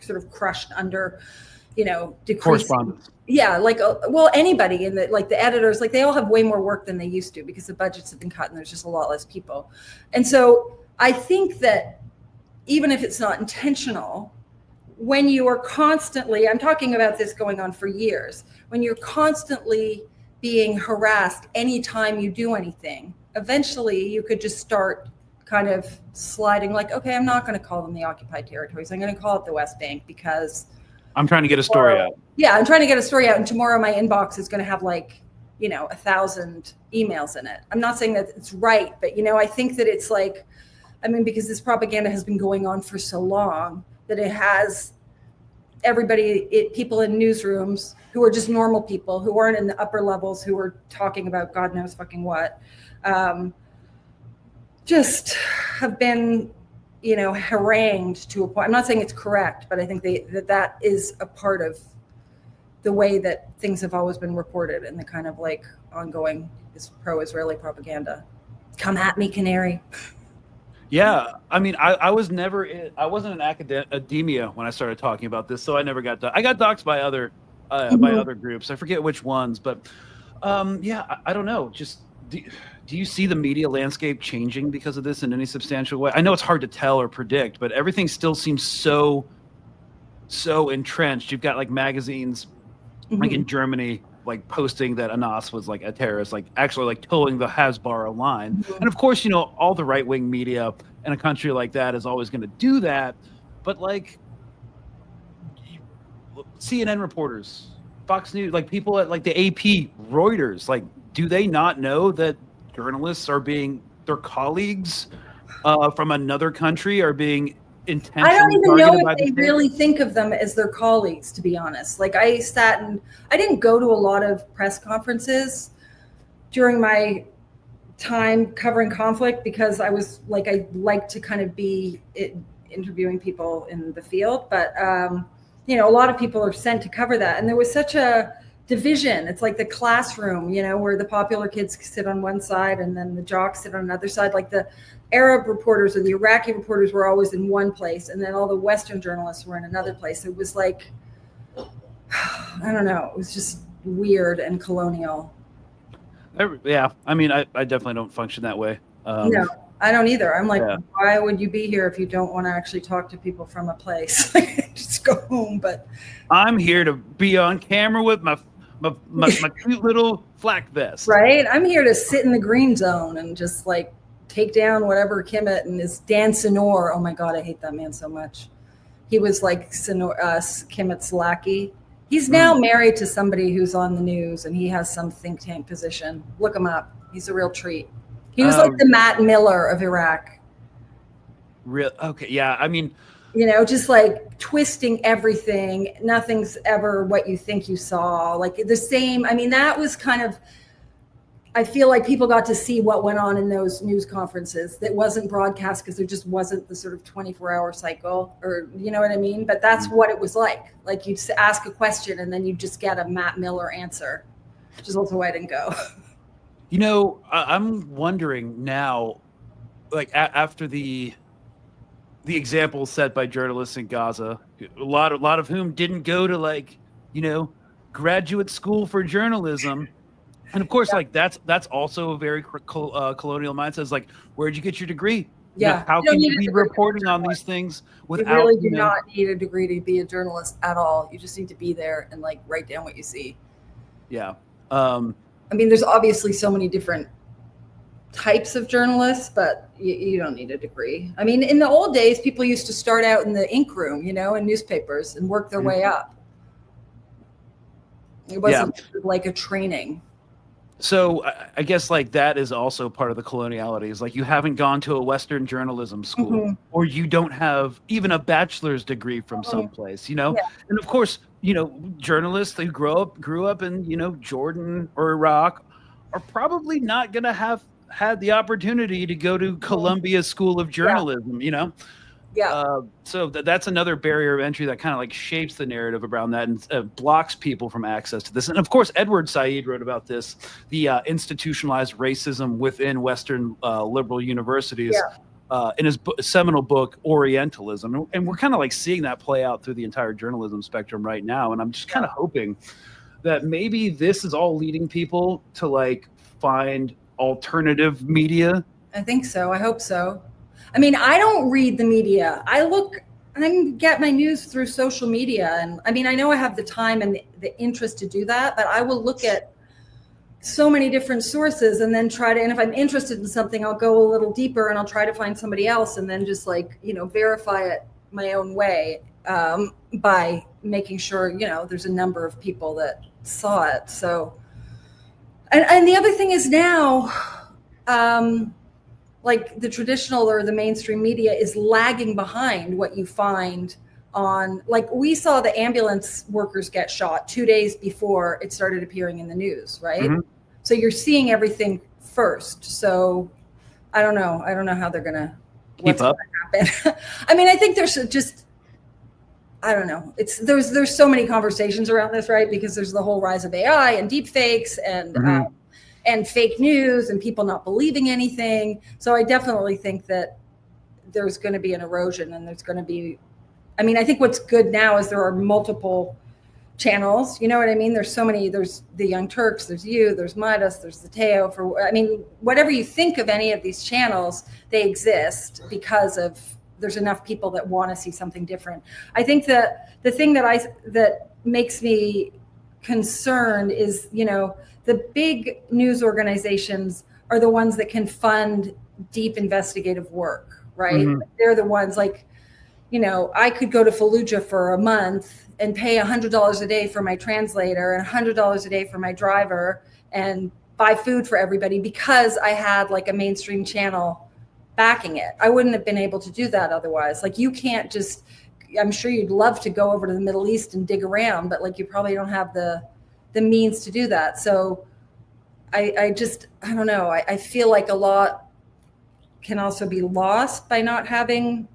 [SPEAKER 6] sort of crushed under, decreasing.
[SPEAKER 1] Correspondence.
[SPEAKER 6] Yeah, anybody in the editors, they all have way more work than they used to because the budgets have been cut and there's just a lot less people. And so I think that even if it's not intentional, when you are constantly, I'm talking about this going on for years, when you're constantly being harassed anytime you do anything, eventually you could just start kind of sliding okay, I'm not going to call them the occupied territories. I'm going to call it the West Bank because
[SPEAKER 1] I'm trying to get a story out.
[SPEAKER 6] Yeah, I'm trying to get a story out. And tomorrow my inbox is going to have 1,000 emails in it. I'm not saying that it's right, but I think that it's because this propaganda has been going on for so long that it has people in newsrooms who are just normal people who aren't in the upper levels, who are talking about God knows fucking what, just have been, harangued to a point. I'm not saying it's correct, but I think that is a part of the way that things have always been reported, and the kind of ongoing pro-Israeli propaganda. Come at me, Canary.
[SPEAKER 1] Yeah, I wasn't in academia when I started talking about this, so I never got I got doxxed by other groups. I forget which ones, but I don't know. Just do you see the media landscape changing because of this in any substantial way? I know it's hard to tell or predict, but everything still seems so entrenched. You've got magazines in Germany posting that Anas was a terrorist, actually towing the Hasbara line. And of course, all the right-wing media in a country like that is always going to do that. But CNN reporters, Fox News, people at the AP, Reuters, do they not know that journalists are their colleagues from another country are being intentionally
[SPEAKER 6] I don't even know if they
[SPEAKER 1] the
[SPEAKER 6] really think of them as their colleagues, to be honest. I didn't go to a lot of press conferences during my time covering conflict because I like to kind of be interviewing people in the field, but a lot of people are sent to cover that, and there was such a division. It's like the classroom, where the popular kids sit on one side and then the jocks sit on another side. Like the Arab reporters or the Iraqi reporters were always in one place, and then all the Western journalists were in another place. It was like, I don't know, it was just weird and colonial.
[SPEAKER 1] Yeah, I mean, I definitely don't function that way.
[SPEAKER 6] No, I don't either. I'm like, why would you be here if you don't want to actually talk to people from a place? Just go home. But
[SPEAKER 1] I'm here to be on camera with my cute little flak vest.
[SPEAKER 6] Right? I'm here to sit in the green zone and just like take down whatever Kimmett and his Senor. Oh my God, I hate that man so much. He was like Kimmett's lackey. He's now married to somebody who's on the news, and he has some think tank position. Look him up. He's a real treat. He was like the Matt Miller of Iraq.
[SPEAKER 1] Real okay, yeah. I mean,
[SPEAKER 6] just like twisting everything. Nothing's ever what you think you saw. Like the same. I mean, that was kind of. I feel like people got to see what went on in those news conferences that wasn't broadcast because there just wasn't the sort of 24-hour cycle, or you know what I mean? But that's what it was like. Like you'd ask a question and then you just get a Matt Miller answer, which is also why I didn't go.
[SPEAKER 1] I'm wondering now, like after the example set by journalists in Gaza, a lot of whom didn't go to graduate school for journalism. And of course, like that's also a very colonial mindset. It's like, where'd you get your degree?
[SPEAKER 6] Yeah.
[SPEAKER 1] How can you be reporting on these things without?
[SPEAKER 6] You really do not need a degree to be a journalist at all. You just need to be there and like write down what you see.
[SPEAKER 1] Yeah.
[SPEAKER 6] I mean, there's obviously so many different types of journalists, but you don't need a degree. I mean, in the old days, people used to start out in the ink room, in newspapers and work their way up. It wasn't like a training.
[SPEAKER 1] So I guess like that is also part of the coloniality is like you haven't gone to a Western journalism school or you don't have even a bachelor's degree from someplace, And of course, journalists who grew up in, Jordan or Iraq are probably not going to have had the opportunity to go to Columbia School of Journalism,
[SPEAKER 6] Yeah.
[SPEAKER 1] So that's another barrier of entry that kind of like shapes the narrative around that and blocks people from access to this. And of course, Edward Said wrote about this, the institutionalized racism within Western liberal universities in his seminal book, Orientalism. And we're kind of like seeing that play out through the entire journalism spectrum right now. And I'm just kind of hoping that maybe this is all leading people to like find alternative media.
[SPEAKER 6] I think so. I hope so. I mean, I don't read the media. I get my news through social media. And I mean, I know I have the time and the interest to do that, but I will look at so many different sources and then and if I'm interested in something, I'll go a little deeper and I'll try to find somebody else and then just like, verify it my own way by making sure, there's a number of people that saw it. So, and the other thing is now, like the traditional or the mainstream media is lagging behind what you find on, like we saw the ambulance workers get shot 2 days before it started appearing in the news, right? Mm-hmm. So you're seeing everything first. So I don't know how they're going to
[SPEAKER 1] keep up.
[SPEAKER 6] Happen. I mean, I think there's just, I don't know. There's so many conversations around this, right? Because there's the whole rise of AI and deep fakes and fake news and people not believing anything. So I definitely think that there's going to be an erosion and there's going to be, I mean, I think what's good now is there are multiple channels. You know what I mean? There's so many, there's the Young Turks, there's you, there's Midas, there's the Teo. I mean, whatever you think of any of these channels, they exist because of, there's enough people that want to see something different. I think that the thing that makes me concerned is, the big news organizations are the ones that can fund deep investigative work, right? Mm-hmm. They're the ones like, I could go to Fallujah for a month and pay $100 a day for my translator and $100 a day for my driver and buy food for everybody because I had like a mainstream channel backing it. I wouldn't have been able to do that otherwise. Like you can't just, I'm sure you'd love to go over to the Middle East and dig around, but like you probably don't have the means to do that. So I don't know. I feel like a lot can also be lost by not having,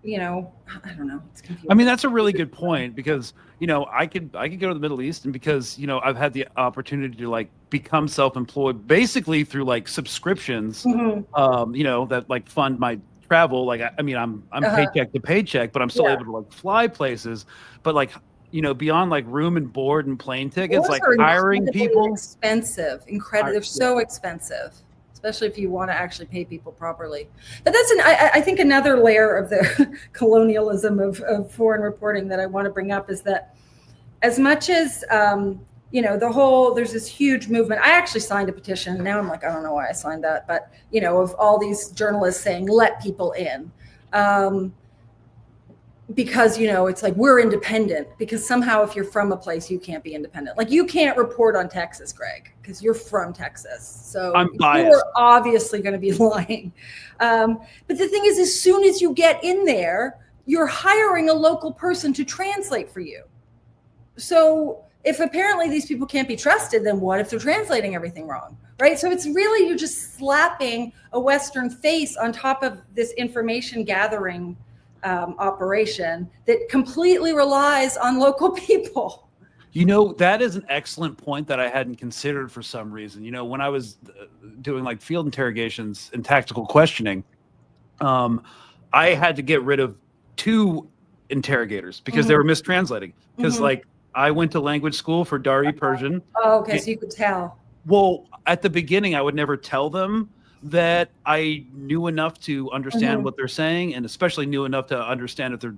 [SPEAKER 6] I don't know. It's confusing.
[SPEAKER 1] I mean, that's a really good point because, I could go to the Middle East, and because, I've had the opportunity to like become self-employed basically through like subscriptions, that like fund my travel. Like, I'm paycheck to paycheck, but I'm still able to like fly places. But like, beyond like room and board and plane tickets, like hiring people,
[SPEAKER 6] expensive, incredible. They're so expensive, especially if you want to actually pay people properly. But that's I think another layer of the colonialism of foreign reporting that I want to bring up is that as much as, there's this huge movement. I actually signed a petition. Now I'm like, I don't know why I signed that, but, of all these journalists saying, let people in. Because, it's like we're independent, because somehow if you're from a place, you can't be independent. Like you can't report on Texas, Greg, because you're from Texas. So
[SPEAKER 1] I'm biased.
[SPEAKER 6] You're obviously going to be lying. But the thing is, as soon as you get in there, you're hiring a local person to translate for you. So if apparently these people can't be trusted, then what if they're translating everything wrong, right? So it's really, you're just slapping a Western face on top of this information gathering operation that completely relies on local people.
[SPEAKER 1] That is an excellent point that I hadn't considered for some reason. When I was doing like field interrogations and tactical questioning, I had to get rid of 2 interrogators because they were mistranslating. Because like I went to language school for Dari Persian.
[SPEAKER 6] Oh, okay. So you could tell.
[SPEAKER 1] Well, at the beginning, I would never tell them that I knew enough to understand what they're saying, and especially knew enough to understand if they're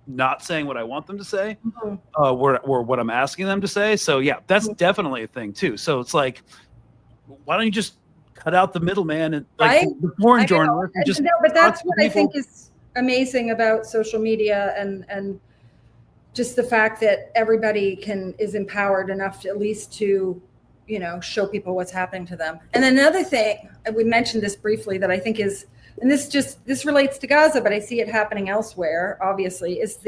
[SPEAKER 1] not saying what I want them to say, or what I'm asking them to say. So yeah, that's definitely a thing too. So it's like, why don't you just cut out the middleman and like the foreign journalist?
[SPEAKER 6] But that's what I think is amazing about social media and just the fact that everybody is empowered enough to at least to, show people what's happening to them. And then another thing, and we mentioned this briefly, that I think is, and this relates to Gaza, but I see it happening elsewhere, obviously, is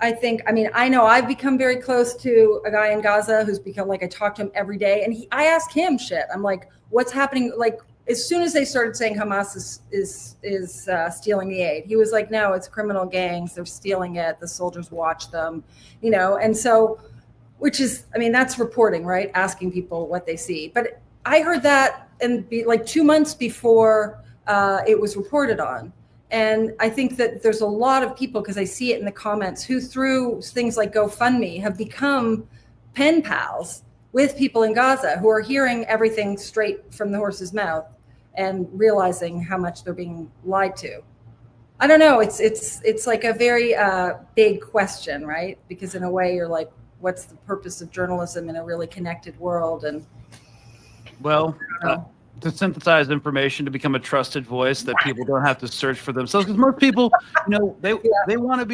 [SPEAKER 6] I know I've become very close to a guy in Gaza who's become like, I talk to him every day, and I ask him shit. I'm like, what's happening? Like, as soon as they started saying Hamas is stealing the aid, he was like, no, it's criminal gangs. They're stealing it. The soldiers watch them, and so, which is, that's reporting, right? Asking people what they see. But I heard that like 2 months before it was reported on. And I think that there's a lot of people, because I see it in the comments, who through things like GoFundMe have become pen pals with people in Gaza who are hearing everything straight from the horse's mouth and realizing how much they're being lied to. I don't know. It's like a very big question, right? Because in a way you're like, what's the purpose of journalism in a really connected world? And
[SPEAKER 1] to synthesize information, to become a trusted voice that people don't have to search for themselves. Because most people, they want to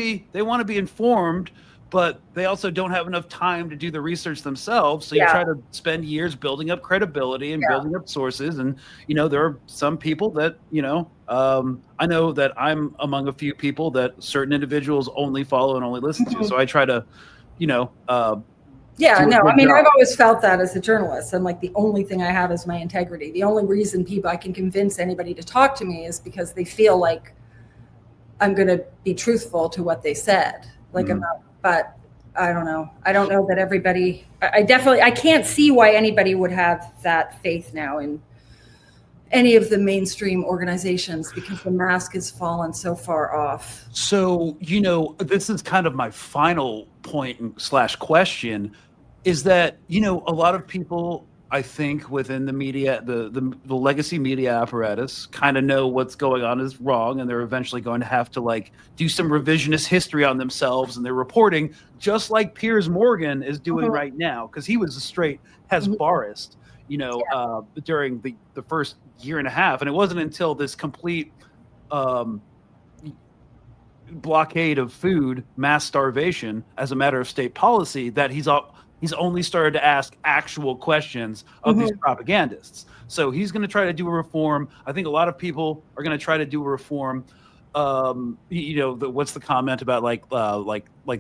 [SPEAKER 1] be informed, but they also don't have enough time to do the research themselves. So you try to spend years building up credibility and building up sources. And, there are some people that, I know that I'm among a few people that certain individuals only follow and only listen to. So I try to,
[SPEAKER 6] I've always felt that as a journalist. I'm like, the only thing I have is my integrity. The only reason I can convince anybody to talk to me is because they feel like I'm going to be truthful to what they said. Like I'm not, but I don't know. I don't know that everybody, I can't see why anybody would have that faith now in any of the mainstream organizations, because the mask has fallen so far off.
[SPEAKER 1] So, this is kind of my final point / question, is that, a lot of people, I think, within the media, the legacy media apparatus kind of know what's going on is wrong, and they're eventually going to have to like do some revisionist history on themselves, and they're reporting just like Piers Morgan is doing right now, because he was a straight Hezbollahist, during the first year and a half. And it wasn't until this complete blockade of food, mass starvation as a matter of state policy, that he's only started to ask actual questions of these propagandists. So he's going to try to do a reform. I think a lot of people are going to try to do a reform. what's the comment about like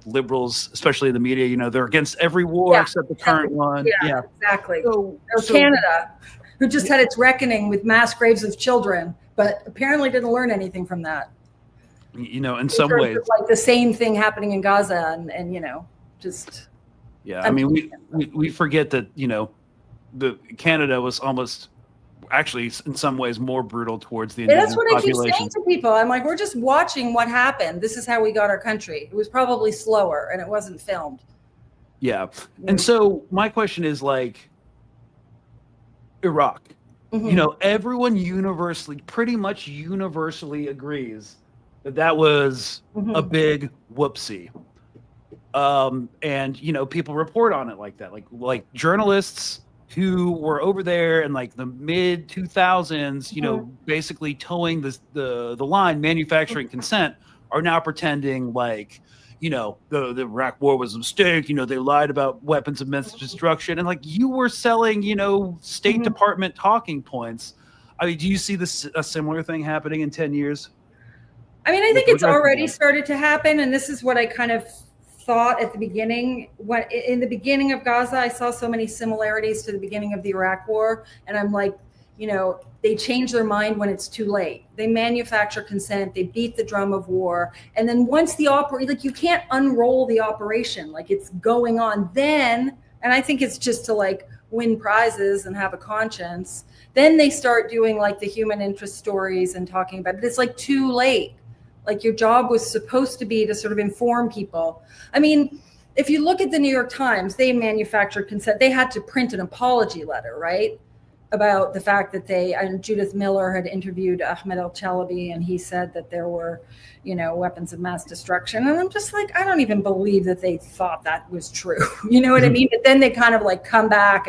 [SPEAKER 1] liberals, especially in the media, they're against every war except the current one.
[SPEAKER 6] Yeah, exactly.
[SPEAKER 1] So
[SPEAKER 6] Canada, who just had its reckoning with mass graves of children, but apparently didn't learn anything from that.
[SPEAKER 1] In some ways,
[SPEAKER 6] like the same thing happening in Gaza, and just.
[SPEAKER 1] Yeah, I mean, we forget that the Canada was almost. Actually, in some ways, more brutal towards the indigenous population.
[SPEAKER 6] That's what I keep saying to people. I'm like, we're just watching what happened. This is how we got our country. It was probably slower, and it wasn't filmed.
[SPEAKER 1] Yeah, and so my question is like, Iraq. Everyone pretty much universally agrees that was a big whoopsie. And people report on it like that, like journalists who were over there in like the mid 2000s, basically towing the line, manufacturing consent, are now pretending like, the Iraq war was a mistake. They lied about weapons of mass destruction, and like you were selling, State Department talking points. I mean, do you see a similar thing happening in 10 years?
[SPEAKER 6] I mean, I think it's already started to happen, and this is what I kind of thought at the beginning. When in the beginning of Gaza, I saw so many similarities to the beginning of the Iraq war, and I'm like, they change their mind when it's too late. They manufacture consent, they beat the drum of war, and then once the you can't unroll the operation, like it's going on then, and I think it's just to like win prizes and have a conscience. Then they start doing like the human interest stories and talking about it. It's like too late. Like your job was supposed to be to sort of inform people. I mean, if you look at the New York Times, they manufactured consent. They had to print an apology letter, right? About the fact that and Judith Miller had interviewed Ahmed al-Chalabi, and he said that there were, weapons of mass destruction. And I'm just like, I don't even believe that they thought that was true. You know what I mean? But then they kind of like come back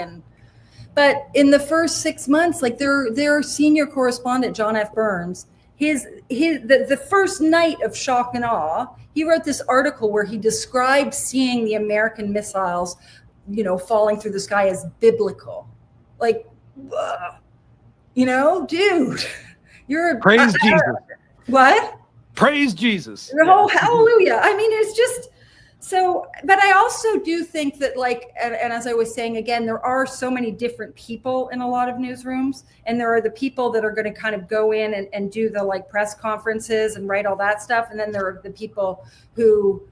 [SPEAKER 6] but in the first 6 months, like their senior correspondent, John F. Burns, the first night of shock and awe, he wrote this article where he described seeing the American missiles, falling through the sky as biblical. Like, dude, you're
[SPEAKER 1] praise Jesus.
[SPEAKER 6] What?
[SPEAKER 1] Praise Jesus.
[SPEAKER 6] Oh, hallelujah. I mean, it's just so, but I also do think that and as I was saying, again, there are so many different people in a lot of newsrooms, and there are the people that are going to kind of go in and do the like press conferences and write all that stuff. And then there are the people who,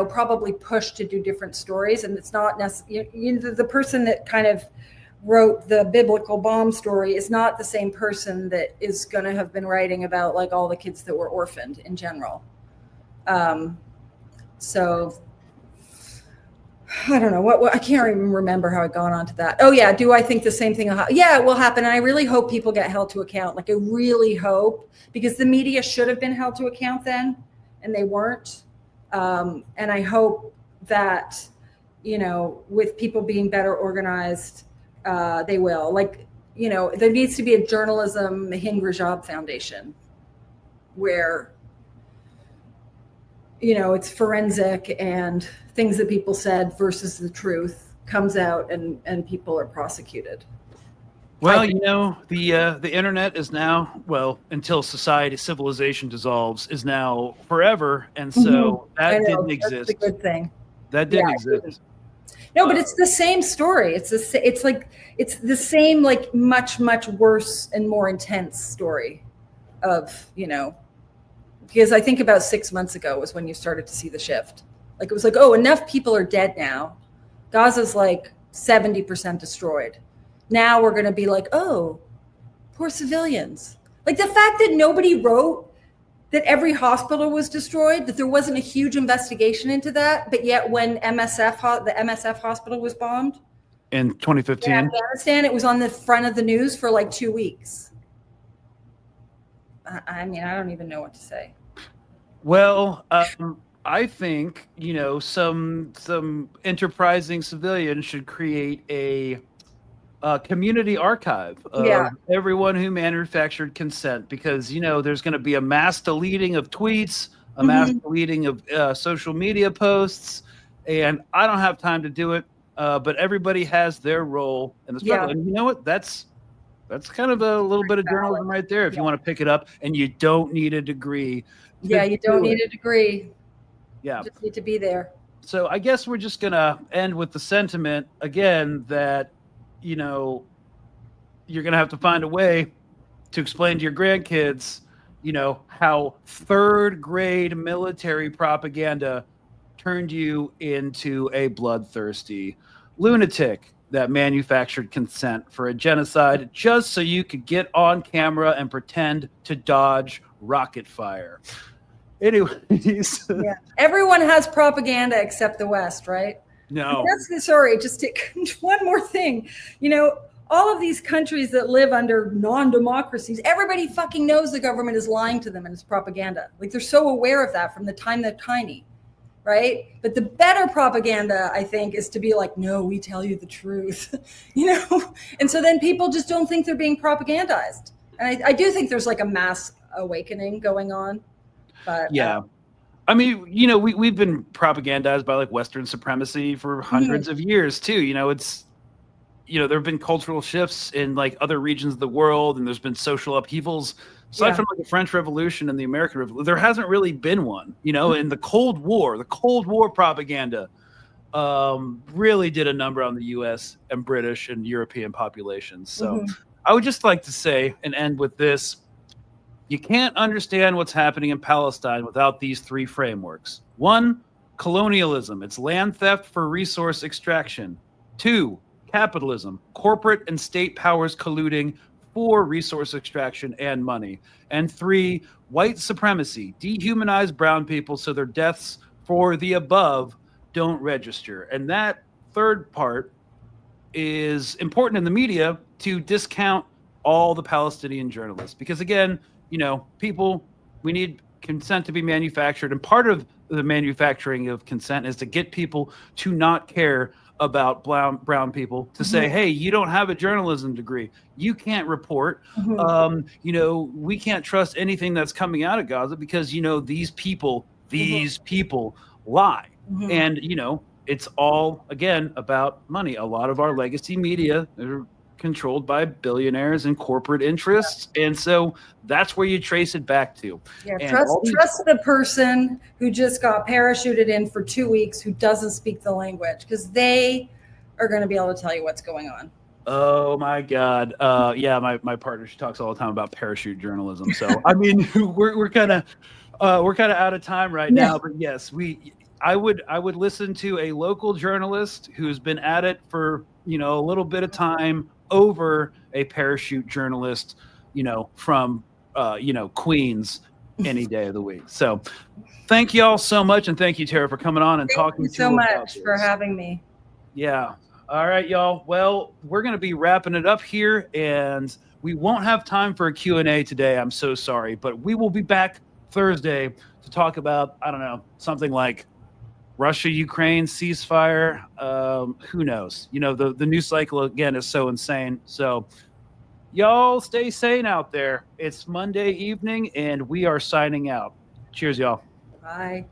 [SPEAKER 6] probably push to do different stories. And it's not necessarily, the person that kind of wrote the biblical bomb story is not the same person that is going to have been writing about like all the kids that were orphaned in general. So I don't know what I can't even remember how I got onto that. Oh yeah. Do I think the same thing? Yeah, it will happen. And I really hope people get held to account. Like I really hope, because the media should have been held to account then, and they weren't. And I hope that, with people being better organized, they will. Like, there needs to be a journalism Hind Rajab Foundation where, it's forensic and things that people said versus the truth comes out and people are prosecuted.
[SPEAKER 1] Well, the internet is now, until civilization dissolves, is now forever. And so that didn't exist.
[SPEAKER 6] That's a good thing.
[SPEAKER 1] That didn't exist.
[SPEAKER 6] No, but it's the same story. It's the same, like much, much worse and more intense story of, because I think about 6 months ago was when you started to see the shift. Like it was like, oh, enough people are dead now. Gaza's like 70% destroyed. Now we're going to be like, oh, poor civilians. Like the fact that nobody wrote that every hospital was destroyed, that there wasn't a huge investigation into that. But yet when the MSF hospital was bombed
[SPEAKER 1] in 2015
[SPEAKER 6] in Afghanistan, it was on the front of the news for like 2 weeks. I mean, I don't even know what to say.
[SPEAKER 1] Well, I think, some enterprising civilians should create a community archive of everyone who manufactured consent, because, there's going to be a mass deleting of tweets, a mass deleting of social media posts, and I don't have time to do it, but everybody has their role in this. And you know what? That's That's kind of a little bit of journalism right there if you want to pick it up, and you don't need a degree.
[SPEAKER 6] Yeah, you don't need a degree.
[SPEAKER 1] Yeah.
[SPEAKER 6] You just need to be there.
[SPEAKER 1] So I guess we're just going to end with the sentiment again that, you know, you're going to have to find a way to explain to your grandkids, you know, how third grade military propaganda turned you into a bloodthirsty lunatic that manufactured consent for a genocide just so you could get on camera and pretend to dodge rocket fire. Anyways.
[SPEAKER 6] Yeah. Everyone has propaganda except the West, right?
[SPEAKER 1] No.
[SPEAKER 6] Sorry, just one more thing. You know, all of these countries that live under non-democracies, everybody fucking knows the government is lying to them and it's propaganda. Like, they're so aware of that from the time they're tiny, right? But the better propaganda, I think, is to be like, no, we tell you the truth, you know? And so then people just don't think they're being propagandized. And I do think there's like a mass awakening going on. But
[SPEAKER 1] yeah. I mean, you know, we've been propagandized by like Western supremacy for hundreds of years too. You know, it's, you know, there have been cultural shifts in like other regions of the world, and there's been social upheavals. Aside from like the French Revolution and the American Revolution, there hasn't really been one, you know. And the Cold War propaganda really did a number on the U.S. and British and European populations. So I would just like to say and end with this. You can't understand what's happening in Palestine without these three frameworks. 1, colonialism. It's land theft for resource extraction. 2, capitalism. Corporate and state powers colluding for resource extraction and money. And 3, white supremacy. Dehumanize brown people so their deaths for the above don't register. And that third part is important in the media to discount all the Palestinian journalists. Because again, you know, we need consent to be manufactured. And part of the manufacturing of consent is to get people to not care about brown people, to say, hey, you don't have a journalism degree. You can't report. You know, we can't trust anything that's coming out of Gaza because, you know, these people lie. And, you know, it's all, again, about money. A lot of our legacy media are controlled by billionaires and corporate interests, and so that's where you trace it back to.
[SPEAKER 6] Yeah, trust the person who just got parachuted in for 2 weeks who doesn't speak the language, because they are going to be able to tell you what's going on.
[SPEAKER 1] Oh my God! Yeah, my partner, she talks all the time about parachute journalism. So I mean, we're kind of out of time right now, but yes, I would listen to a local journalist who's been at it for, you know, a little bit of time over a parachute journalist, you know, from, you know, Queens any day of the week. So thank you all so much. And thank you, Tara, for coming on and talking to us.
[SPEAKER 6] Thank you so much for having me.
[SPEAKER 1] Yeah. All right, y'all. Well, we're going to be wrapping it up here, and we won't have time for a Q&A today. I'm so sorry, but we will be back Thursday to talk about, I don't know, something like Russia-Ukraine ceasefire. Who knows? You know, the news cycle, again, is so insane. So y'all stay sane out there. It's Monday evening, and we are signing out. Cheers, y'all.
[SPEAKER 6] Bye.